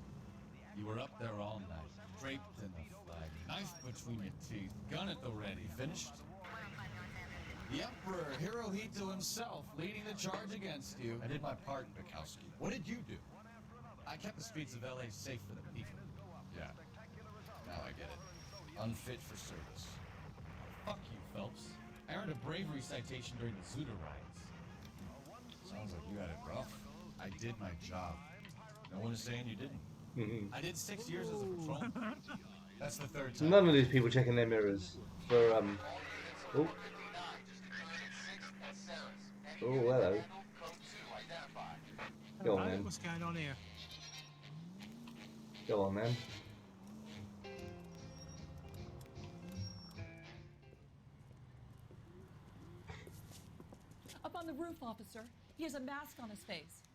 You were up there all night, draped in the flag, knife between your teeth, gun at the ready. Finished? The Emperor Hirohito himself leading the charge against you. I did my part, Bukowski. What did you do? I kept the streets of LA safe for the people. Yeah. Now I get it. Unfit for service. Fuck you, Phelps. I earned a bravery citation during the Zuda riots. Sounds like you had it rough. I did my job. No one is saying you didn't. I did 6 years as a patrolman. That's the 3rd time. None of these people checking their mirrors for Oh. Oh, hello. Go on, man. What's going on here? Go on, man. Up on the roof, officer. He has a mask on his face.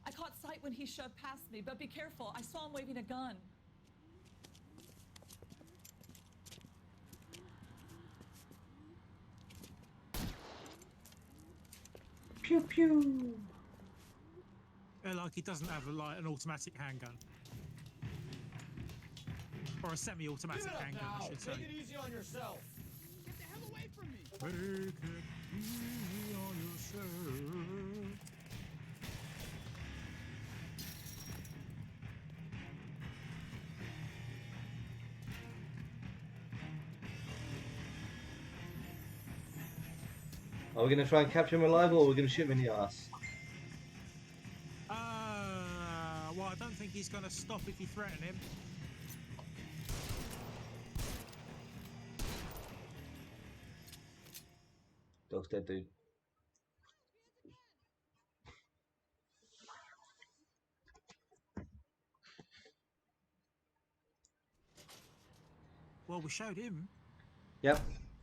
I caught sight when he shoved past me, but be careful. I saw him waving a gun. Pew pew. Like he doesn't have like an automatic handgun. Or a semi-automatic handgun, I should say. Take it easy on yourself. Get the hell away from me! Take it easy on yourself. Are we going to try and capture him alive, or are we going to shoot him in the ass? Well, I don't think he's going to stop if you threaten him. Dog's dead, dude. Well, we showed him. Yep,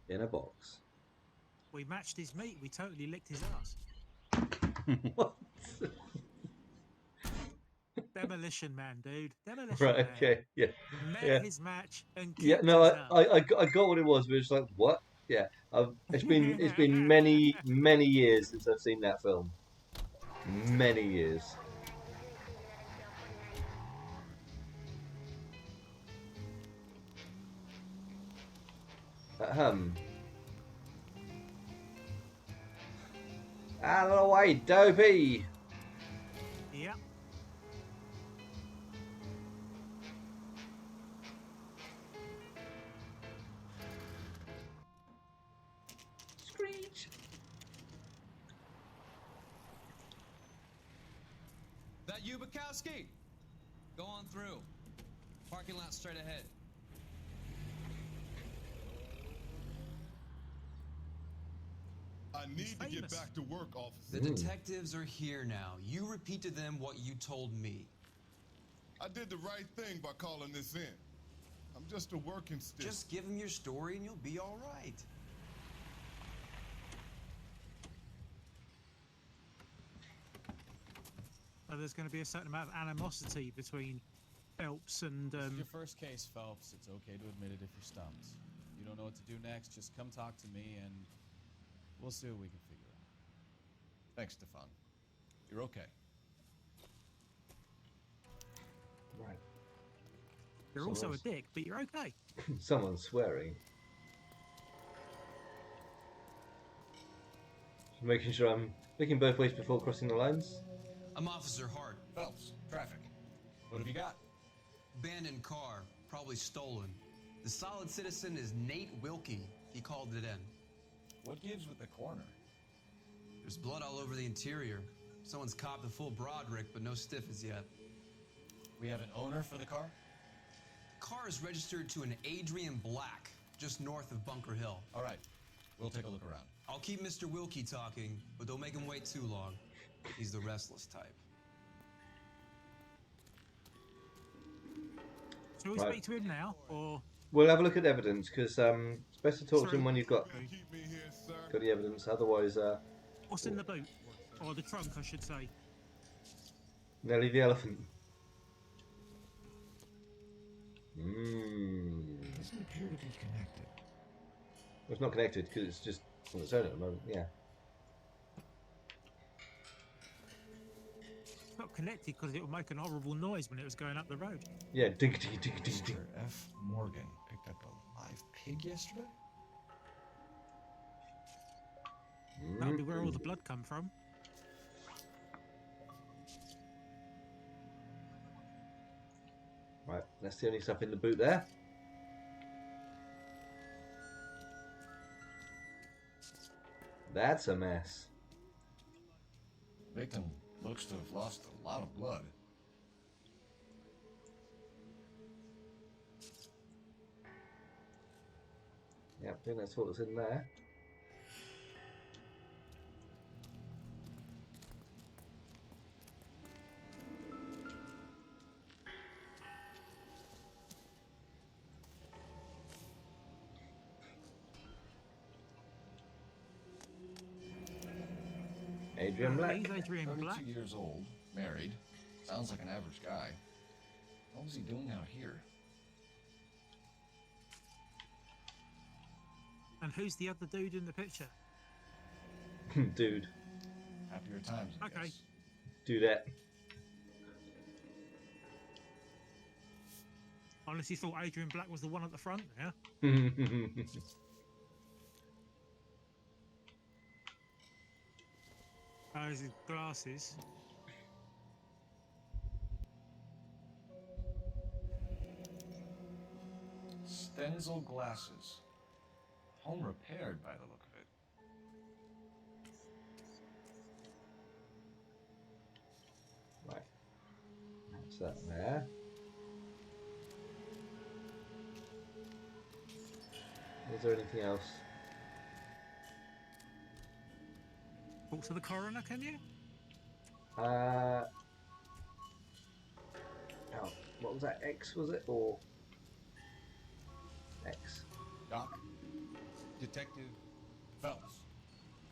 in a box. We matched his meat. We totally licked his ass. What? Demolition man, dude. Demolition Right, man. okay, yeah. Met his match and Yeah, kicked no, his ass. I got what it was, but it's like, what? Yeah, it's been many years since I've seen that film. Many years. Ahem. Out of the way, dopey! Yeah. Screech! That you, Bukowski? Go on through. Parking lot straight ahead. I need to get back to work, officer. The detectives are here now. You repeat to them what you told me. I did the right thing by calling this in. I'm just a working stick. Just give them your story and you'll be all right. There's going to be a certain amount of animosity between Phelps and. This is your first case, Phelps. It's okay to admit it if you're stumped. You don't know what to do next, just come talk to me and we'll see what we can figure out. Thanks, Stefan. You're okay. Right. You're also a dick, but you're okay. Someone's swearing. Just making sure I'm looking both ways before crossing the lines. I'm Officer Hart. Phelps, traffic. What have you got? Abandoned car, probably stolen. The solid citizen is Nate Wilkie. He called it in. What gives with the corner? There's blood all over the interior. Someone's copped a full Broderick, but no stiff as yet. We have an owner for the car? Car is registered to an Adrian Black, just north of Bunker Hill. All right, we'll take a look around. I'll keep Mr. Wilkie talking, but don't make him wait too long. He's the restless type. Shall we speak to him now, or? We'll have a look at evidence, because it's best to talk to him when you've got the evidence. Otherwise, What's in the boot? Or the trunk, I should say. Nelly the elephant. Doesn't appear to be connected. Well, it's not connected because it's just on its own at the moment. Yeah. It's not connected because it would make an horrible noise when it was going up the road. Yeah, dig, dig, dig, dig, dig. Mr. F. Morgan picked up a live pig yesterday? That'll be where all the blood come from. Right, that's the only stuff in the boot there. That's a mess. Victim looks to have lost a lot of blood. Yeah, I think that's what's in there. Adrian Black. He's Adrian 32 Black. years old, married. Sounds like an average guy. What was he doing out here? And who's the other dude in the picture? Dude. Happier times, I Okay. guess. Do that. Honestly, thought Adrian Black was the one at the front there. His glasses. Stenzel glasses. Home repaired by the look of it. Right. That's that there. Is there anything else? Talk to the coroner, can you? Oh, what was that? X, was it? Or X? Doc, Detective Phelps,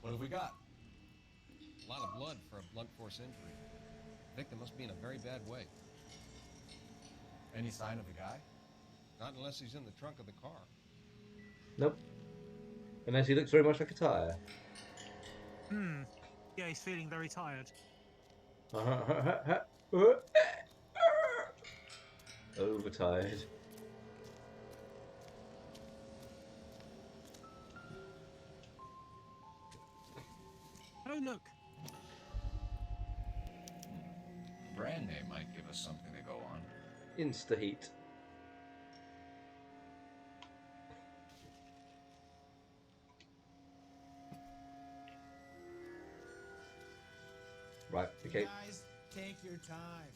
what have we got? A lot of blood for a blunt force injury. Victim must be in a very bad way. Any sign of the guy? Not unless he's in the trunk of the car. Nope. Unless he looks very much like a tyre. Yeah, he's feeling very tired. Overtired. Oh, look. Brand name might give us something to go on. Insta-heat. Right, okay. Guys, take your time.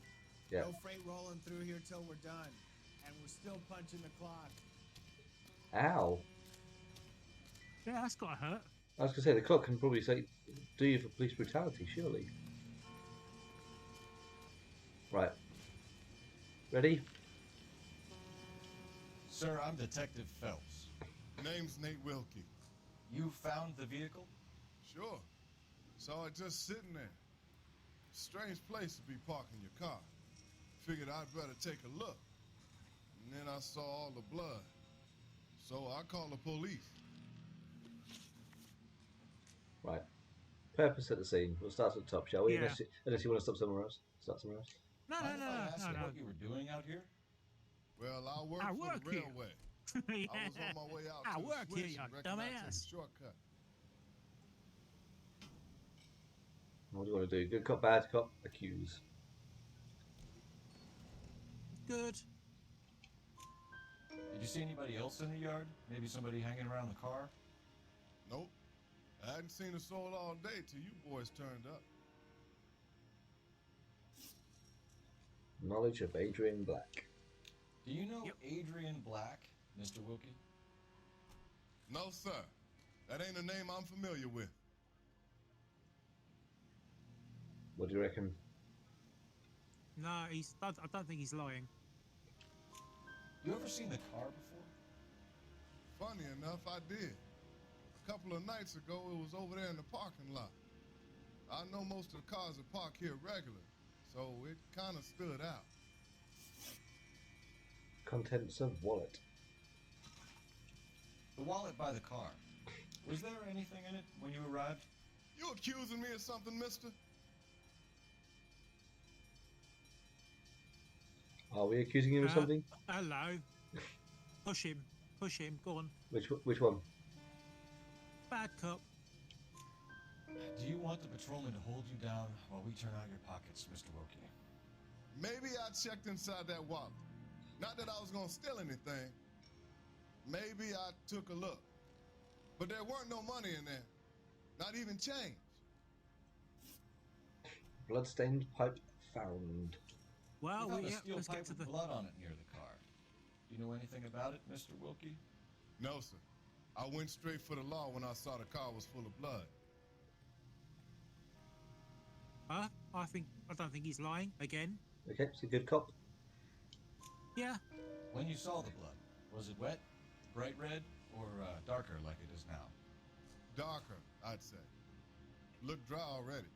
Yeah. No freight rolling through here till we're done. And we're still punching the clock. Ow. Yeah, that's got to hurt. I was going to say, the clock can probably say, do you for police brutality, surely. Right. Ready? Sir, I'm Detective Phelps. Name's Nate Wilkie. You found the vehicle? Sure. Saw it just sitting there. Strange place to be parking your car. Figured I'd better take a look. And then I saw all the blood. So I called the police. Right. Purpose at the scene. We'll start at the top, shall we? Yeah. Unless you want to stop somewhere else. Start somewhere else. No. Mind if I ask you what you were doing out here? Well, I work I for work the here. railway. Yeah. I was on my way out I to the work here, switch you and recognized dumbass. a shortcut. What do you want to do? Good cop, bad cop, accuse. Good. Did you see anybody else in the yard? Maybe somebody hanging around the car? Nope. I hadn't seen a soul all day till you boys turned up. Knowledge of Adrian Black. Do you know Adrian Black, Mr. Wilkie? No, sir. That ain't a name I'm familiar with. What do you reckon? No, I don't think he's lying. You ever seen the car before? Funny enough, I did. A couple of nights ago, it was over there in the parking lot. I know most of the cars are parked here regular, so it kind of stood out. Contents of wallet. The wallet by the car. Was there anything in it when you arrived? You accusing me of something, mister? Are we accusing him of something? Hello. Push him. Go on. Which one? Bad cop. Do you want the patrolman to hold you down while we turn out your pockets, Mr. Wilkie? Maybe I checked inside that wallet. Not that I was gonna steal anything. Maybe I took a look. But there weren't no money in there. Not even change. Bloodstained pipe found. Well, we found a yeah, steel let's pipe get to with the... blood on it near the car. Do you know anything about it, Mr. Wilkie? No, sir. I went straight for the law when I saw the car was full of blood. Huh? I don't think he's lying again. Okay, it's a good cop. Yeah. When you saw the blood, was it wet, bright red, or darker like it is now? Darker, I'd say. Looked dry already.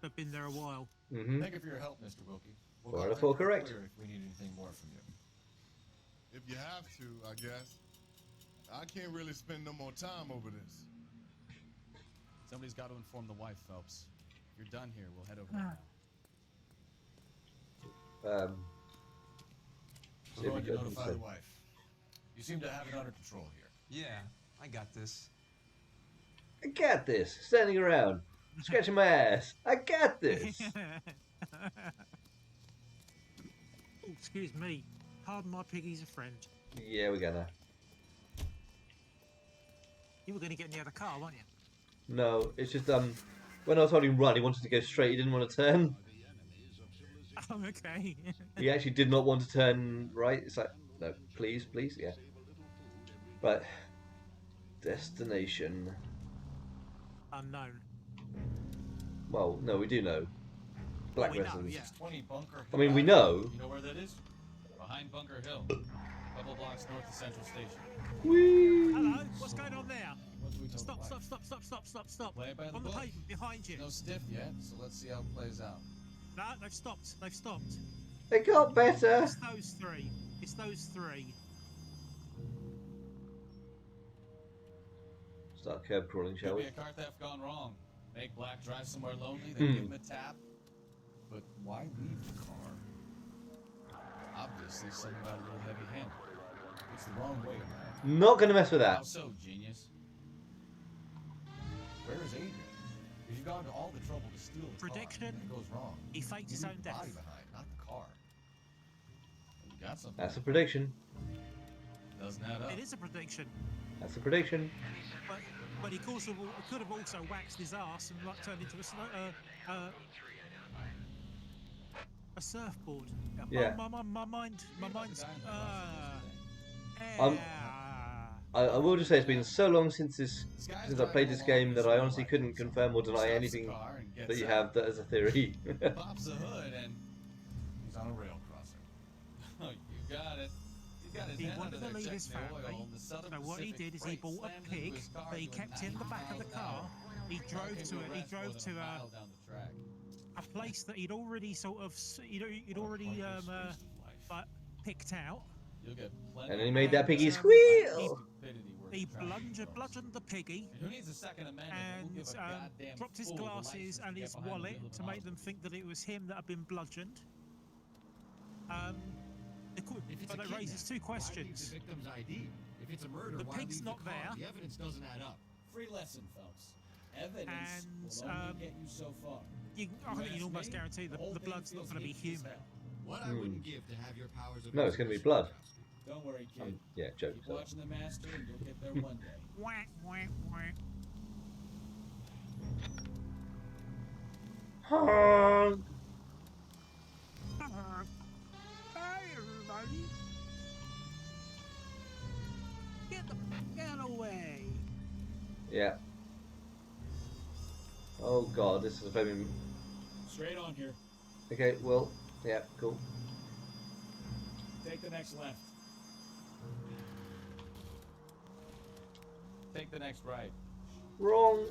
They've been there a while. Mm-hmm. Thank you for your help, Mr. Wilkie. Well, contact full your correct. lawyer if we need anything more from you. If you have to, I guess. I can't really spend no more time over this. Somebody's got to inform the wife, Phelps. If you're done here, we'll head over there. We're going to notify the wife. You seem to have it under control here. Yeah, I got this. I got this. Standing around, scratching my ass. I got this. Oh, excuse me. Pardon my piggy's a friend. Yeah, we're gonna. You were going to get near the car, weren't you? No, it's just when I was holding run, he wanted to go straight. He didn't want to turn. Oh, okay. He actually did not want to turn right. It's like, no, please, please, yeah. Right. Destination. Unknown. Well, no, we do know. Black Well, we know, residence. yeah. 20 Bunker I mean, we Hill. know. You know where that is? Behind Bunker Hill. A couple blocks north of Central Station. Whee! Hello, what's going on there? What we told Stop, the stop, wife. stop, stop, stop, stop, stop. Play it by the On the book. pavement behind you. No stiff yet, so let's see how it plays out. No, they've stopped. They've stopped. They got better. It's those three. It's those three. Start curb crawling, shall Could we? be a car theft gone wrong. Make Black drive somewhere lonely, then give him a tap. But why leave the car? Obviously, something got a little heavy-handed. It's the wrong way around. Not gonna mess with How that. so, genius? Where is Adrian? If you've gone to all the trouble to steal the Prediction. car, and it goes wrong. He faked You his leave own the death. body behind, not the car. You got something. That's a prediction. Doesn't add up. It is a prediction. That's a prediction. But he could have also waxed his ass and like turned into a surfboard. Yeah. My mind's. I will just say it's been so long since I played this game that I honestly couldn't confirm or deny anything that you have that as a theory. Pops the hood and he's on a rail crossing. Oh, you got it. He got his He hand wanted under to there leave his checking the family. oil, and the Southern So what he Pacific did is he Freight bought slammed a pig into his car that he doing kept in the 90 back of the miles car. an hour. He Car drove came to arrest a more than a mile down the track. place that he'd already like picked out. You'll get plenty And then he made that piggy He squeal. bludgeoned the piggy Who needs a Second Amendment? and We'll give a goddamn dropped his fool the glasses license and to his get behind the wallet wheel of to a make them think that it was him that had been bludgeoned. But that raises two questions. The victim's ID. If it's a murder, The why pig's leave not the car? there. The evidence doesn't add up. Free lesson, Phelps. Evidence And, will only get you so far. I think you can almost guarantee that the blood's not going to be human. What I wouldn't give to have your powers of No, it's going to be blood. Don't worry, kid. Yeah, joke. Keep watching the master and you'll get there one day. Whack, whack, whack. Honk. Hey, everybody. Get the fuck away. Yeah. Oh god, this is a very... Straight on here. Okay, well, yeah, cool. Take the next left. Take the next right. Wrong.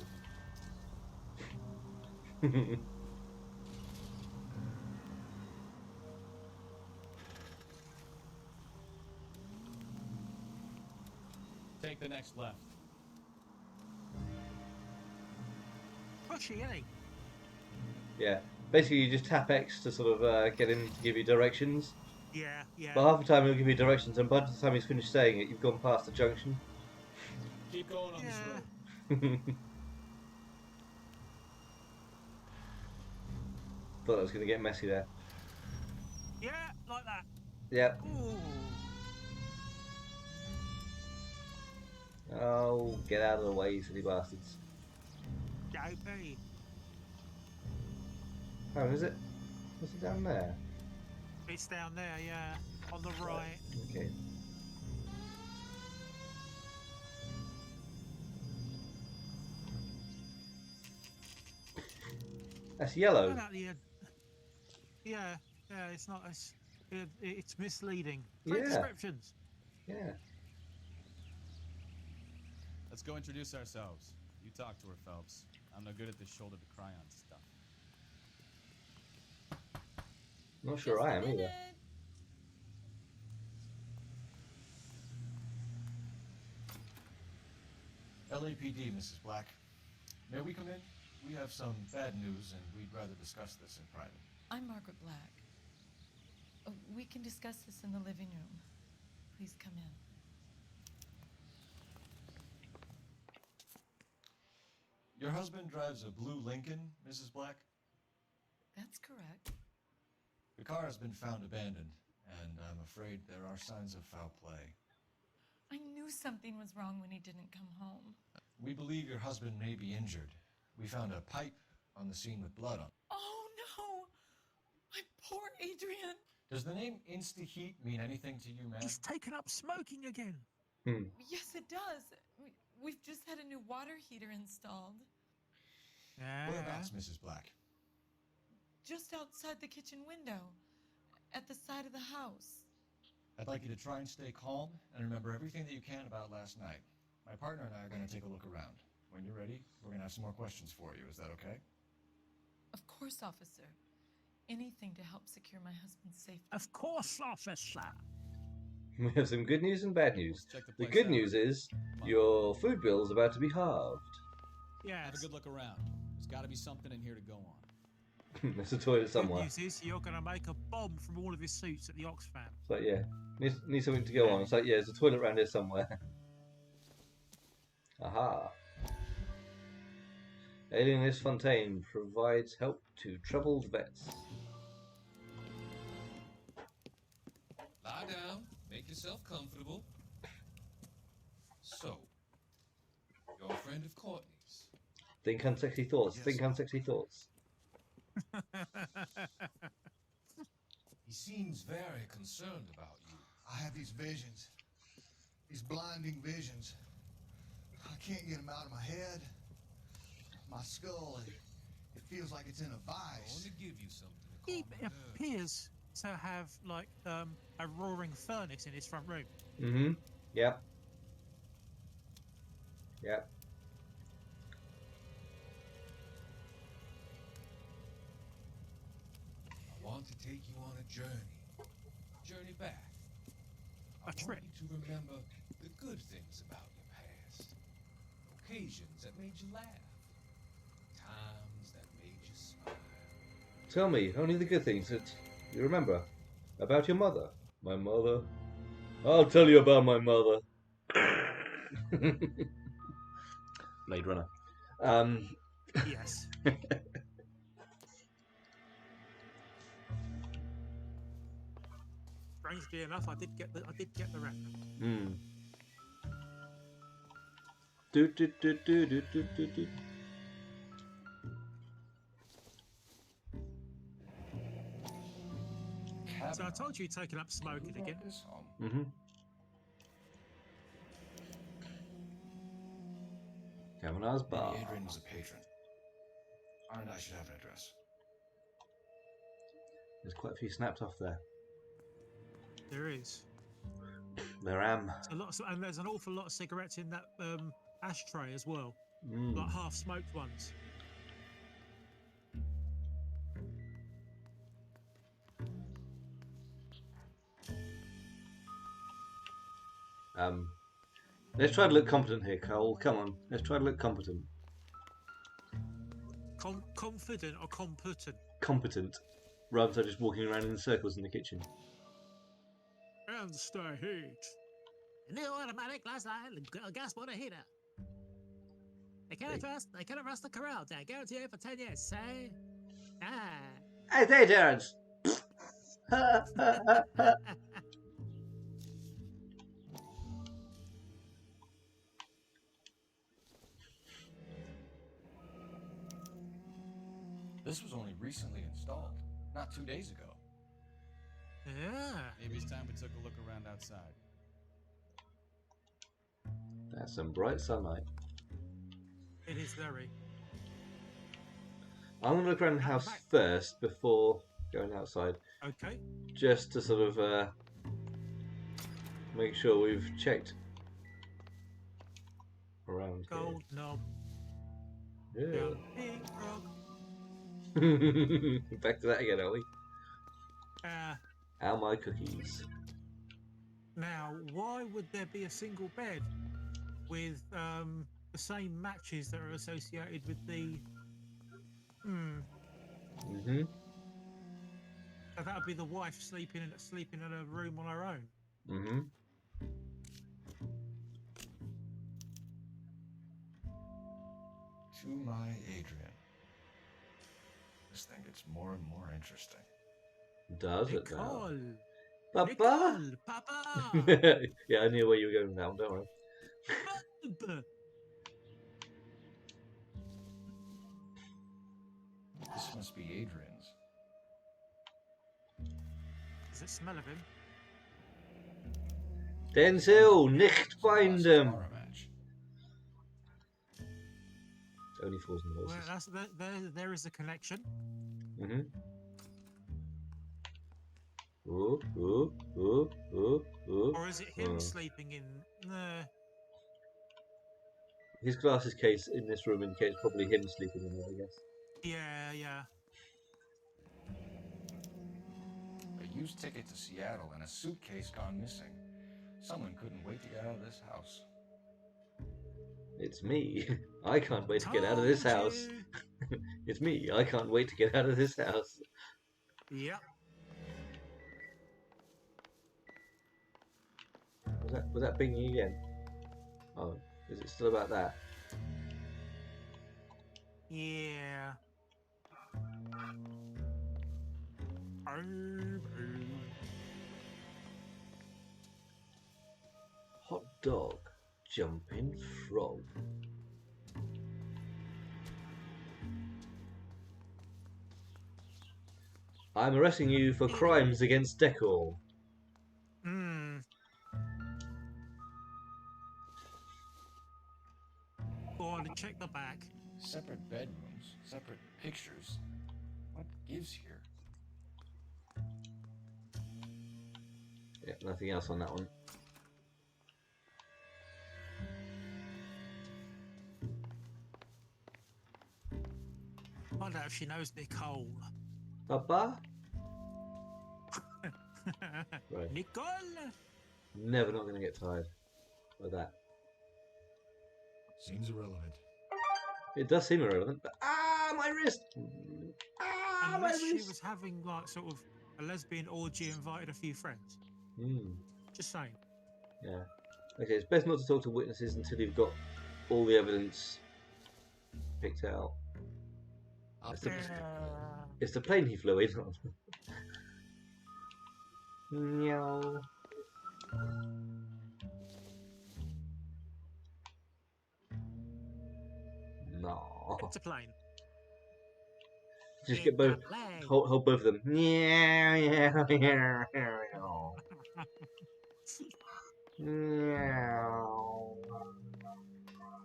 Take the next left. Pushy, ain't he? Yeah. Basically, you just tap X to sort of get him to give you directions. Yeah, yeah. But half the time he'll give you directions, and by the time he's finished saying it, you've gone past the junction. Keep going on this road. Thought it was going to get messy there. Yeah, like that. Yep. Ooh. Oh, get out of the way, you silly bastards. JP. Oh, is it? Is it down there? It's down there, yeah. On the right. Okay. That's yellow. Right at the end. Yeah, yeah, it's not. It's misleading. Great Yeah. descriptions. Yeah. Let's go introduce ourselves. You talk to her, Phelps. I'm no good at this shoulder to cry on stuff. Not sure I am either. LAPD, Mrs. Black. May we come in? We have some bad news, and we'd rather discuss this in private. I'm Margaret Black. We can discuss this in the living room. Please come in. Your husband drives a blue Lincoln, Mrs. Black? That's correct. The car has been found abandoned, and I'm afraid there are signs of foul play. I knew something was wrong when he didn't come home. We believe your husband may be injured. We found a pipe on the scene with blood on it. Oh no! My poor Adrian! Does the name Insta-Heat mean anything to you, man? He's taken up smoking again. Yes, it does. We've just had a new water heater installed. Whereabouts, Mrs. Black? Just outside the kitchen window. At the side of the house. I'd like you to try and stay calm and remember everything that you can about last night. My partner and I are going to take a look around. When you're ready, we're going to have some more questions for you. Is that okay? Of course, officer. Anything to help secure my husband's safety. Of course, officer. We have some good news and bad news. Check the The place good out. news is your food bill is about to be halved. Yeah. Have a good look around. There's got to be something in here to go on. There's a toilet Good somewhere. news is you're going to make a bomb from all of his suits at the Oxfam. It's like, yeah, need something to go on. It's like, yeah, there's a toilet around here somewhere. Aha. Alienist Fontaine provides help to troubled vets. Lie down, make yourself comfortable. So, you're a friend of Courtney's. Think unsexy thoughts. Yes. Think unsexy thoughts. He seems very concerned about you. I have these visions. These blinding visions. I can't get them out of my head. My skull, it feels like it's in a I vice. want to give you something to He calm your nerves. appears to have like a roaring furnace in his front room. Mm-hmm. Yep. Yep. I want to take you on a journey. Journey back. I A want trip. you to remember the good things about your past. Occasions that made you laugh. Times that made you smile. Tell me only the good things that you remember about your mother. My mother. I'll tell you about my mother. Blade Runner. Yes. Strangely enough, I did get the reference. Mm. Do, do, do, do, do, do, do, do. So I told you he'd taken up smoking again. Mm-hmm. Kavanaugh's bar. Maybe Adrian was a patron. R and I should have an address. There's quite a few snapped off there. There is. There am. A lot of, and there's an awful lot of cigarettes in that ashtray as well. Mm. Like half-smoked ones. Let's try to look competent here, Cole. Come on, let's try to look competent. Confident or competent? Competent, rather than just walking around in circles in the kitchen. And stay heat. New automatic gas water heater. They cannot rust the corral tank. Guarantee it for 10 years. Say, Hey there, Terrence. This was only recently installed, not 2 days ago. Yeah. Maybe it's time we took a look around outside. That's some bright sunlight. It is very. I'm going to look around the house first before going outside. Okay. Just to sort of make sure we've checked around Gold knob. here. Big frog. Yeah. Back to that again, are we? How my cookies? Now, why would there be a single bed with the same matches that are associated with the. Mm-hmm. So that would be the wife sleeping in a room on her own. Mm-hmm. To my Adrian. This thing gets more and more interesting. Does it now? Nicole! Papa? Nicole! Papa! Yeah, I knew where you were going now, don't worry. This must be Adrian's. Does it smell of him? Denzel, nicht bindem. Only fools and horses. Well, there is a connection. Mm-hmm. Ooh, ooh, ooh, ooh, ooh. Or is it him sleeping in? His glasses case in this room indicates probably him sleeping in there, I guess. Yeah, yeah. A used ticket to Seattle and a suitcase gone missing. Someone couldn't wait to get out of this house. It's me. I can't wait to get out of this house. It's me. I can't wait to get out of this house. Yeah. Was that binging again? Oh, is it still about that? Yeah. Hot dog, jumping frog. I'm arresting you for crimes against decor. Go on and check the back. Separate bedrooms, separate pictures. What gives here? Yeah, nothing else on that one. I wonder if she knows Nicole. Papa? Right. Nicole? Never not going to get tired of that. Seems irrelevant. It does seem irrelevant, but my wrist! Unless she was having like sort of a lesbian orgy, invited a few friends. Just saying. Yeah. Okay, it's best not to talk to witnesses until you've got all the evidence picked out. It's the plane he flew in on. No. No. It's a plane. Just get both. Hold both of them. Yeah, yeah, yeah, yeah.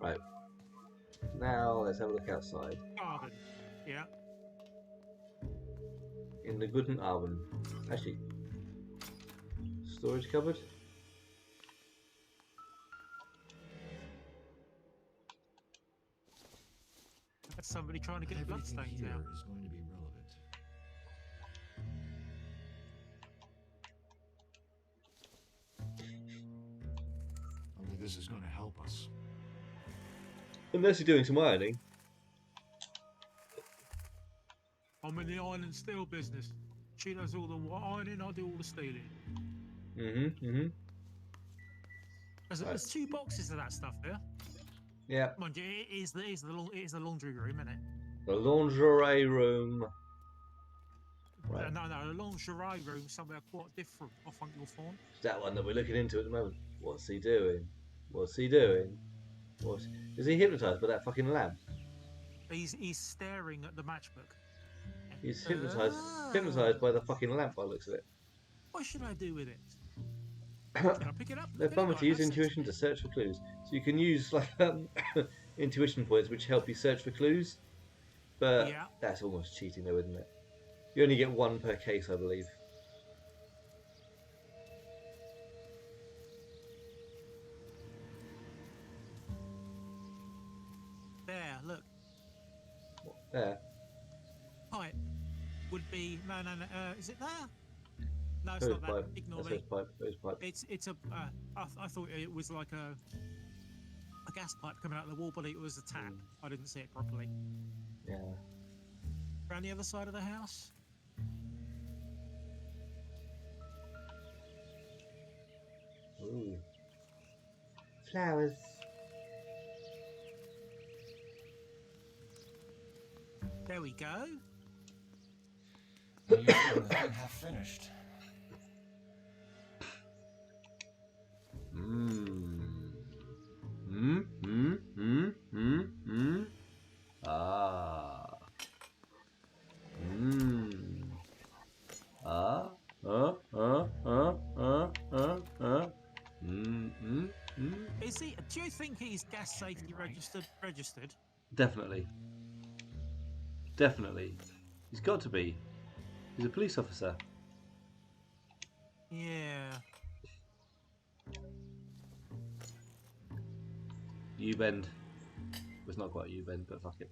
Right. Now let's have a look outside. Garden. Yeah. In the Guten Abend. Actually, storage cupboard. That's somebody trying to get bloodstains out. Is going to be relevant. Only this is going to help us. Unless you're doing some ironing. I'm in the iron and steel business. She does all the ironing, I do all the stealing. There's 2 boxes of that stuff there. Yeah. Mind you, it is the laundry room, isn't it? The lingerie room. Right. No, the lingerie room somewhere quite different, I think you'll find. It's that one that we're looking into at the moment. What's he doing? What's he doing? Is he hypnotised by that fucking lamp? He's staring at the matchbook. He's hypnotised by the fucking lamp by the looks of it. What should I do with it? Can I pick it up? They're fun to use intuition to search for clues. So you can use like intuition points which help you search for clues. But that's almost cheating though, isn't it? You only get 1 per case, I believe. There, look. What, there? Pipe would be no. Is it there? No, it's Hose not that. pipe. Ignore That's me. hose pipe. It's a. I thought it was like a. a gas pipe coming out of the wall, but it was a tap. I didn't see it properly. Yeah. Around the other side of the house. Ooh. Flowers. There we go. Now you're getting the thing half finished. Ah. Ah. Is he? Do you think he's gas safety registered? Definitely. Definitely. He's got to be. He's a police officer. Yeah. U-bend. Was not quite a U-bend, but fuck it.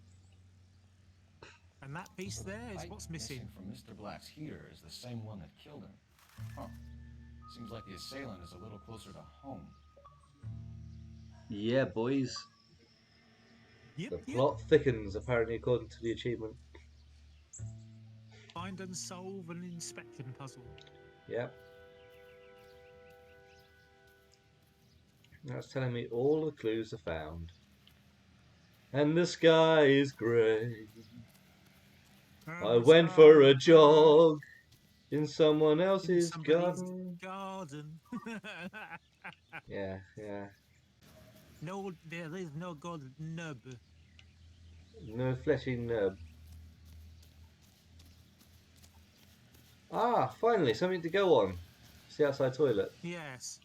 And that piece there is what's missing. From Mr. Black's heater is the same one that killed him. Huh. Seems like the assailant is a little closer to home. Yeah, boys. Yep, The plot thickens, apparently, according to the achievement. Find and solve an inspection puzzle. Yep. That's telling me all the clues are found. And the sky is grey. I went for a jog in someone else's garden. Yeah, yeah. No, there is no gold nub. No fleshy nub. Ah, finally, something to go on. It's the outside toilet. Yes.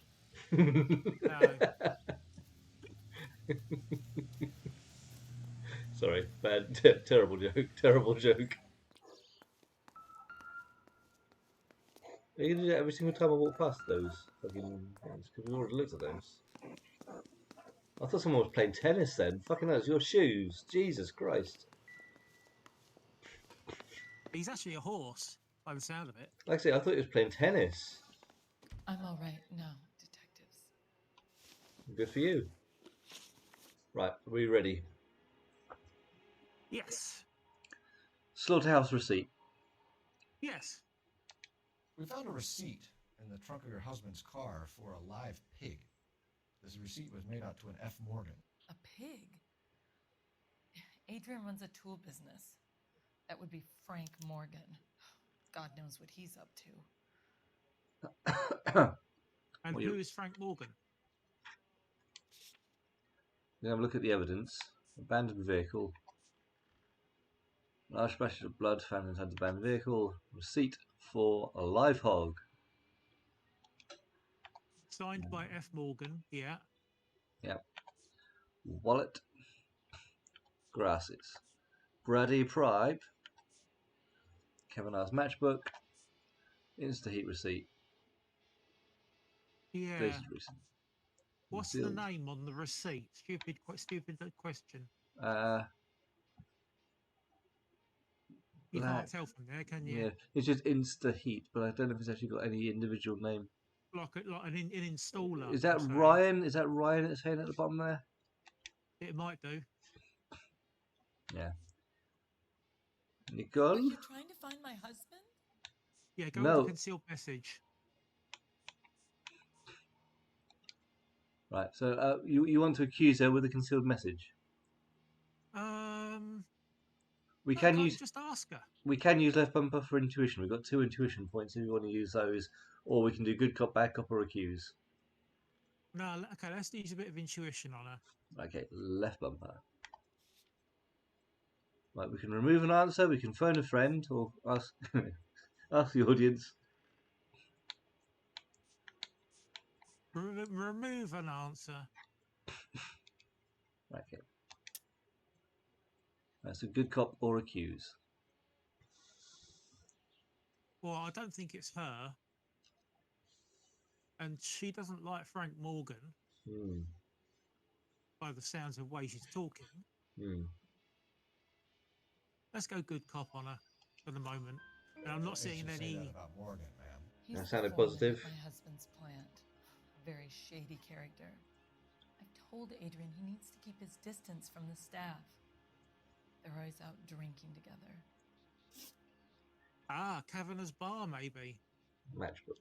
Sorry, bad, terrible joke. Terrible joke. Are you gonna do that every single time I walk past those fucking things? Because we already looked at those. I thought someone was playing tennis then. Fucking hell, it's your shoes. Jesus Christ. He's actually a horse, by the sound of it. Like I say, I thought he was playing tennis. I'm all right now, detectives. Good for you. Right, are we ready? Yes. Slaughterhouse receipt. Yes. We found a receipt in the trunk of your husband's car for a live pig. This receipt was made out to an F. Morgan. A pig? Adrian runs a tool business. That would be Frank Morgan. God knows what he's up to. And who is Frank Morgan? We're going to have a look at the evidence. Abandoned vehicle. Large splashes of blood found inside the abandoned vehicle. Receipt for a live hog. Signed by F. Morgan, yeah. Yep. Wallet. Grasses. Brady Pribe. Kevin R's matchbook. Insta-heat receipt. Yeah. Dated receipt. What's the name on the receipt? Stupid question. You can't tell from there, can you? Yeah, it's just Insta-heat, but I don't know if it's actually got any individual name. Like an installer. Is that Ryan? Is that Ryan that's saying at the bottom there? It might do. Yeah. Nicole? Wait, you're trying to find my husband? Yeah, go with the concealed message. Right, so you want to accuse her with a concealed message? We can use. Just ask her. We can use left bumper for intuition. We've got 2 intuition points if you want to use those, or we can do good cop, bad cop, or accuse. No, okay, let's use a bit of intuition on her. Okay, left bumper. Right, we can remove an answer. We can phone a friend or ask ask the audience. Remove an answer. Okay. That's a good cop or accuse. Well, I don't think it's her. And she doesn't like Frank Morgan. By the sounds of the way she's talking. Let's go good cop on her for the moment. And I'm not seeing any. That about Morgan, ma'am. He's That sounded the foreman positive. at my husband's plant. Very shady character. I've told Adrian he needs to keep his distance from the staff. They're always out drinking together. Ah, Kavanagh's bar, maybe. Matchbook.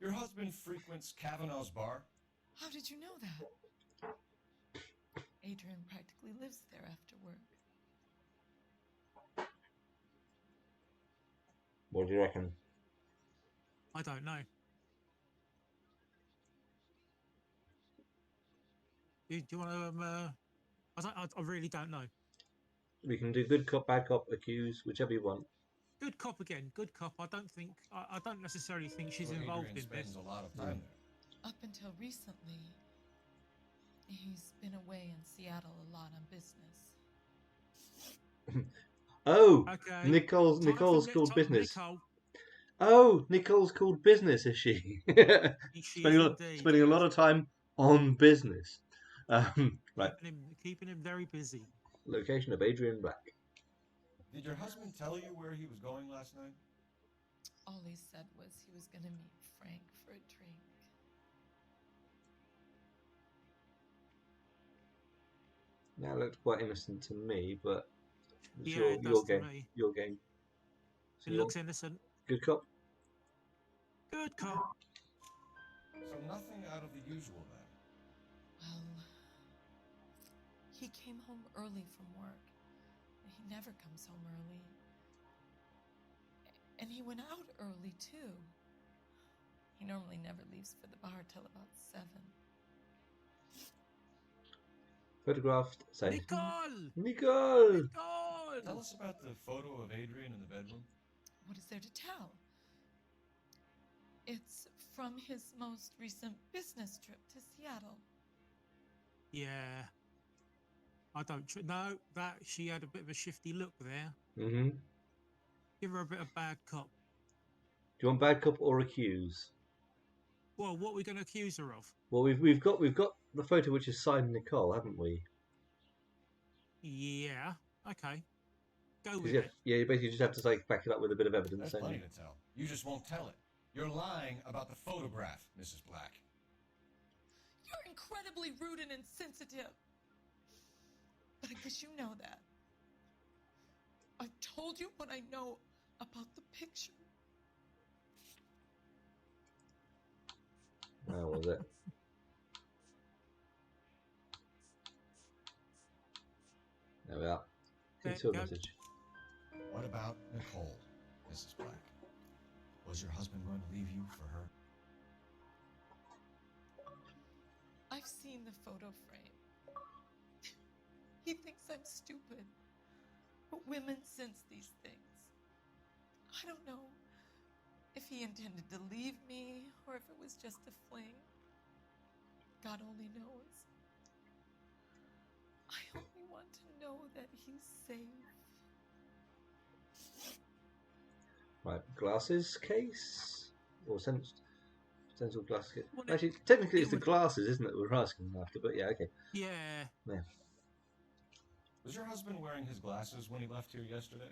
Your husband frequents Kavanaugh's bar? How did you know that? Adrian practically lives there after work. What do you reckon? I don't know. Do you want to? I really don't know. We can do good cop, bad cop, accuse, whichever you want. Good cop again. Good cop. I don't necessarily think she's Well, involved Adrian in this. spends a lot of time there. Up until recently, he's been away in Seattle a lot on business. Oh, Okay. Nicole's called business. Nicole. Oh, Nicole's called business, is she? She is indeed. Spending a lot of time on business. Right. Keeping him very busy. Location of Adrian Black. Did your husband tell you where he was going last night? All he said was he was going to meet Frank for a drink. That looked quite innocent to me, but it's Yeah, it does your to game. me. Your game. So It looks innocent. good cop. Good cop. So nothing out of the usual then. Well, he came home early from work. He never comes home early. And he went out early, too. He normally never leaves for the bar till about 7. Photographed. Say. Nicole! Nicole! Tell us about the photo of Adrian in the bedroom. What is there to tell? It's from his most recent business trip to Seattle. Yeah. I don't no, that she had a bit of a shifty look there. Mm-hmm. Do Give her a bit of bad cop. you want bad cop or accuse? Well, what are we going to accuse her of? Well, we've got the photo which is signed Nicole, haven't we? Yeah. Okay. Go with Yeah, it. yeah. You basically just have to back it up with a bit of evidence. That's plenty to tell. You just won't tell it. You're lying about the photograph, Mrs. Black. You're incredibly rude and insensitive. But I guess you know that. I've told you what I know about the picture. How was it? There we are. Into a message. What about Nicole, Mrs. Black? Was your husband going to leave you for her? I've seen the photo frame. He thinks I'm stupid. But women sense these things. I don't know if he intended to leave me or if it was just a fling. God only knows. I only want to know that he's safe. Right, glasses case? Or potential glass case? Actually, technically it's the glasses, isn't it, we're asking after, but yeah, okay. Yeah. Yeah. Was your husband wearing his glasses when he left here yesterday?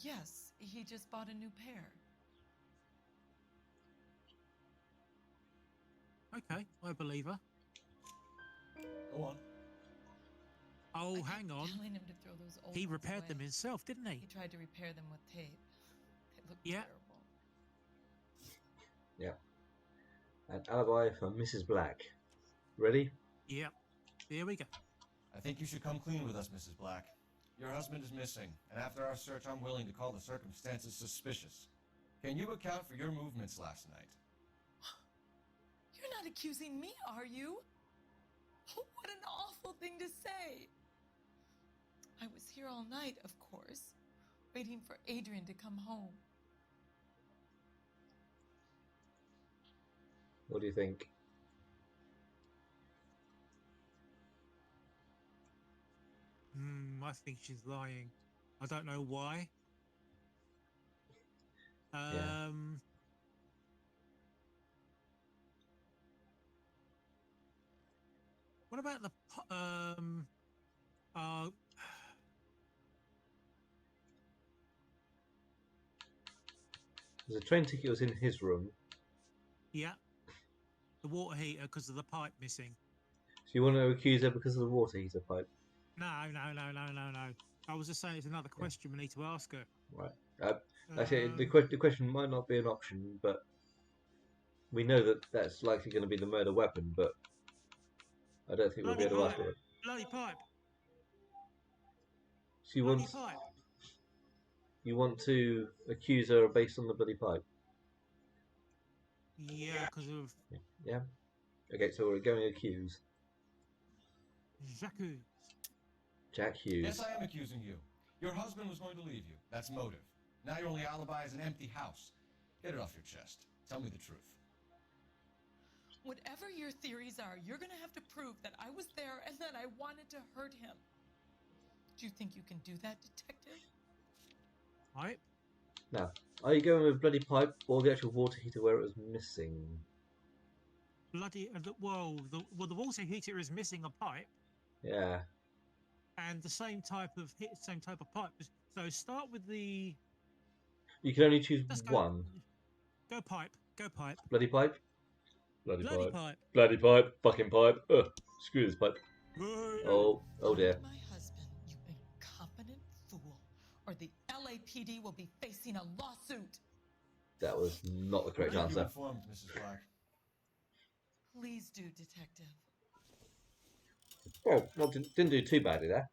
Yes, he just bought a new pair. Okay, I believe her. Go on. Oh, hang on. Telling him to throw those old He ones repaired away. them himself, didn't he? He tried to repair them with tape. They look Yeah. terrible. Yeah. An alibi for Mrs. Black. Ready? Yep. Here we go. I think you should come clean with us, Mrs. Black. Your husband is missing, and after our search, I'm willing to call the circumstances suspicious. Can you account for your movements last night? You're not accusing me, are you? Oh, what an awful thing to say. I was here all night, of course, waiting for Adrian to come home. What do you think? I think she's lying. I don't know why. Yeah. What about the The train ticket was in his room. yeah. the water heater because of the pipe missing. So you want to accuse her because of the water heater pipe? No. I was just saying it's another question we need to ask her. Right. Actually, the question might not be an option, but we know that that's likely going to be the murder weapon, but I don't think we'll be able to ask her. Bloody pipe. So you want to accuse her based on the bloody pipe? Yeah, because of Yeah. Okay, so we're going to accuse Jack Hughes. Yes, I am accusing you. Your husband was going to leave you. That's motive. Now your only alibi is an empty house. Get it off your chest. Tell me the truth. Whatever your theories are, you're going to have to prove that I was there and that I wanted to hurt him. Do you think you can do that, detective? Right. Now, are you going with bloody pipe or the actual water heater where it was missing? Bloody the water heater is missing a pipe. Yeah. And the same type of pipe. So start with the. You can only choose one. Go pipe. Bloody pipe. Bloody pipe. pipe. Bloody pipe. Fucking pipe. Ugh. Screw this pipe. Oh dear. My husband, you incompetent fool, or the LAPD will be facing a lawsuit. That was not the correct answer. Informed, Mrs. Black. Please do, detective. Well, didn't do too badly there.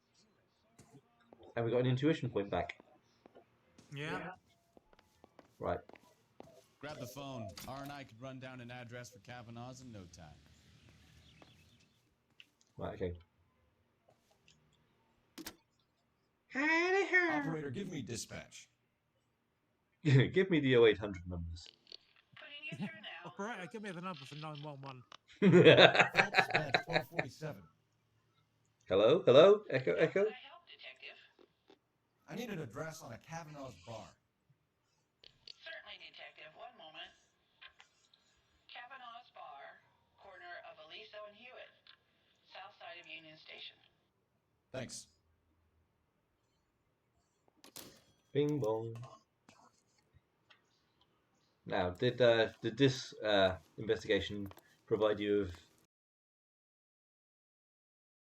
And we got an intuition point back. Yeah. Right. Grab the phone. R&I could run down an address for Kavanaugh's in no time. Right, okay. Operator, give me dispatch. Give me the 0800 numbers. Operator, give me the number for 911. Phelps, badge 1247. Hello? Echo? I need an address on a Kavanaugh's bar. Certainly, detective. One moment. Kavanaugh's Bar, corner of Aliso and Hewitt, south side of Union Station. Thanks. Bing bong. Now, did this investigation provide you with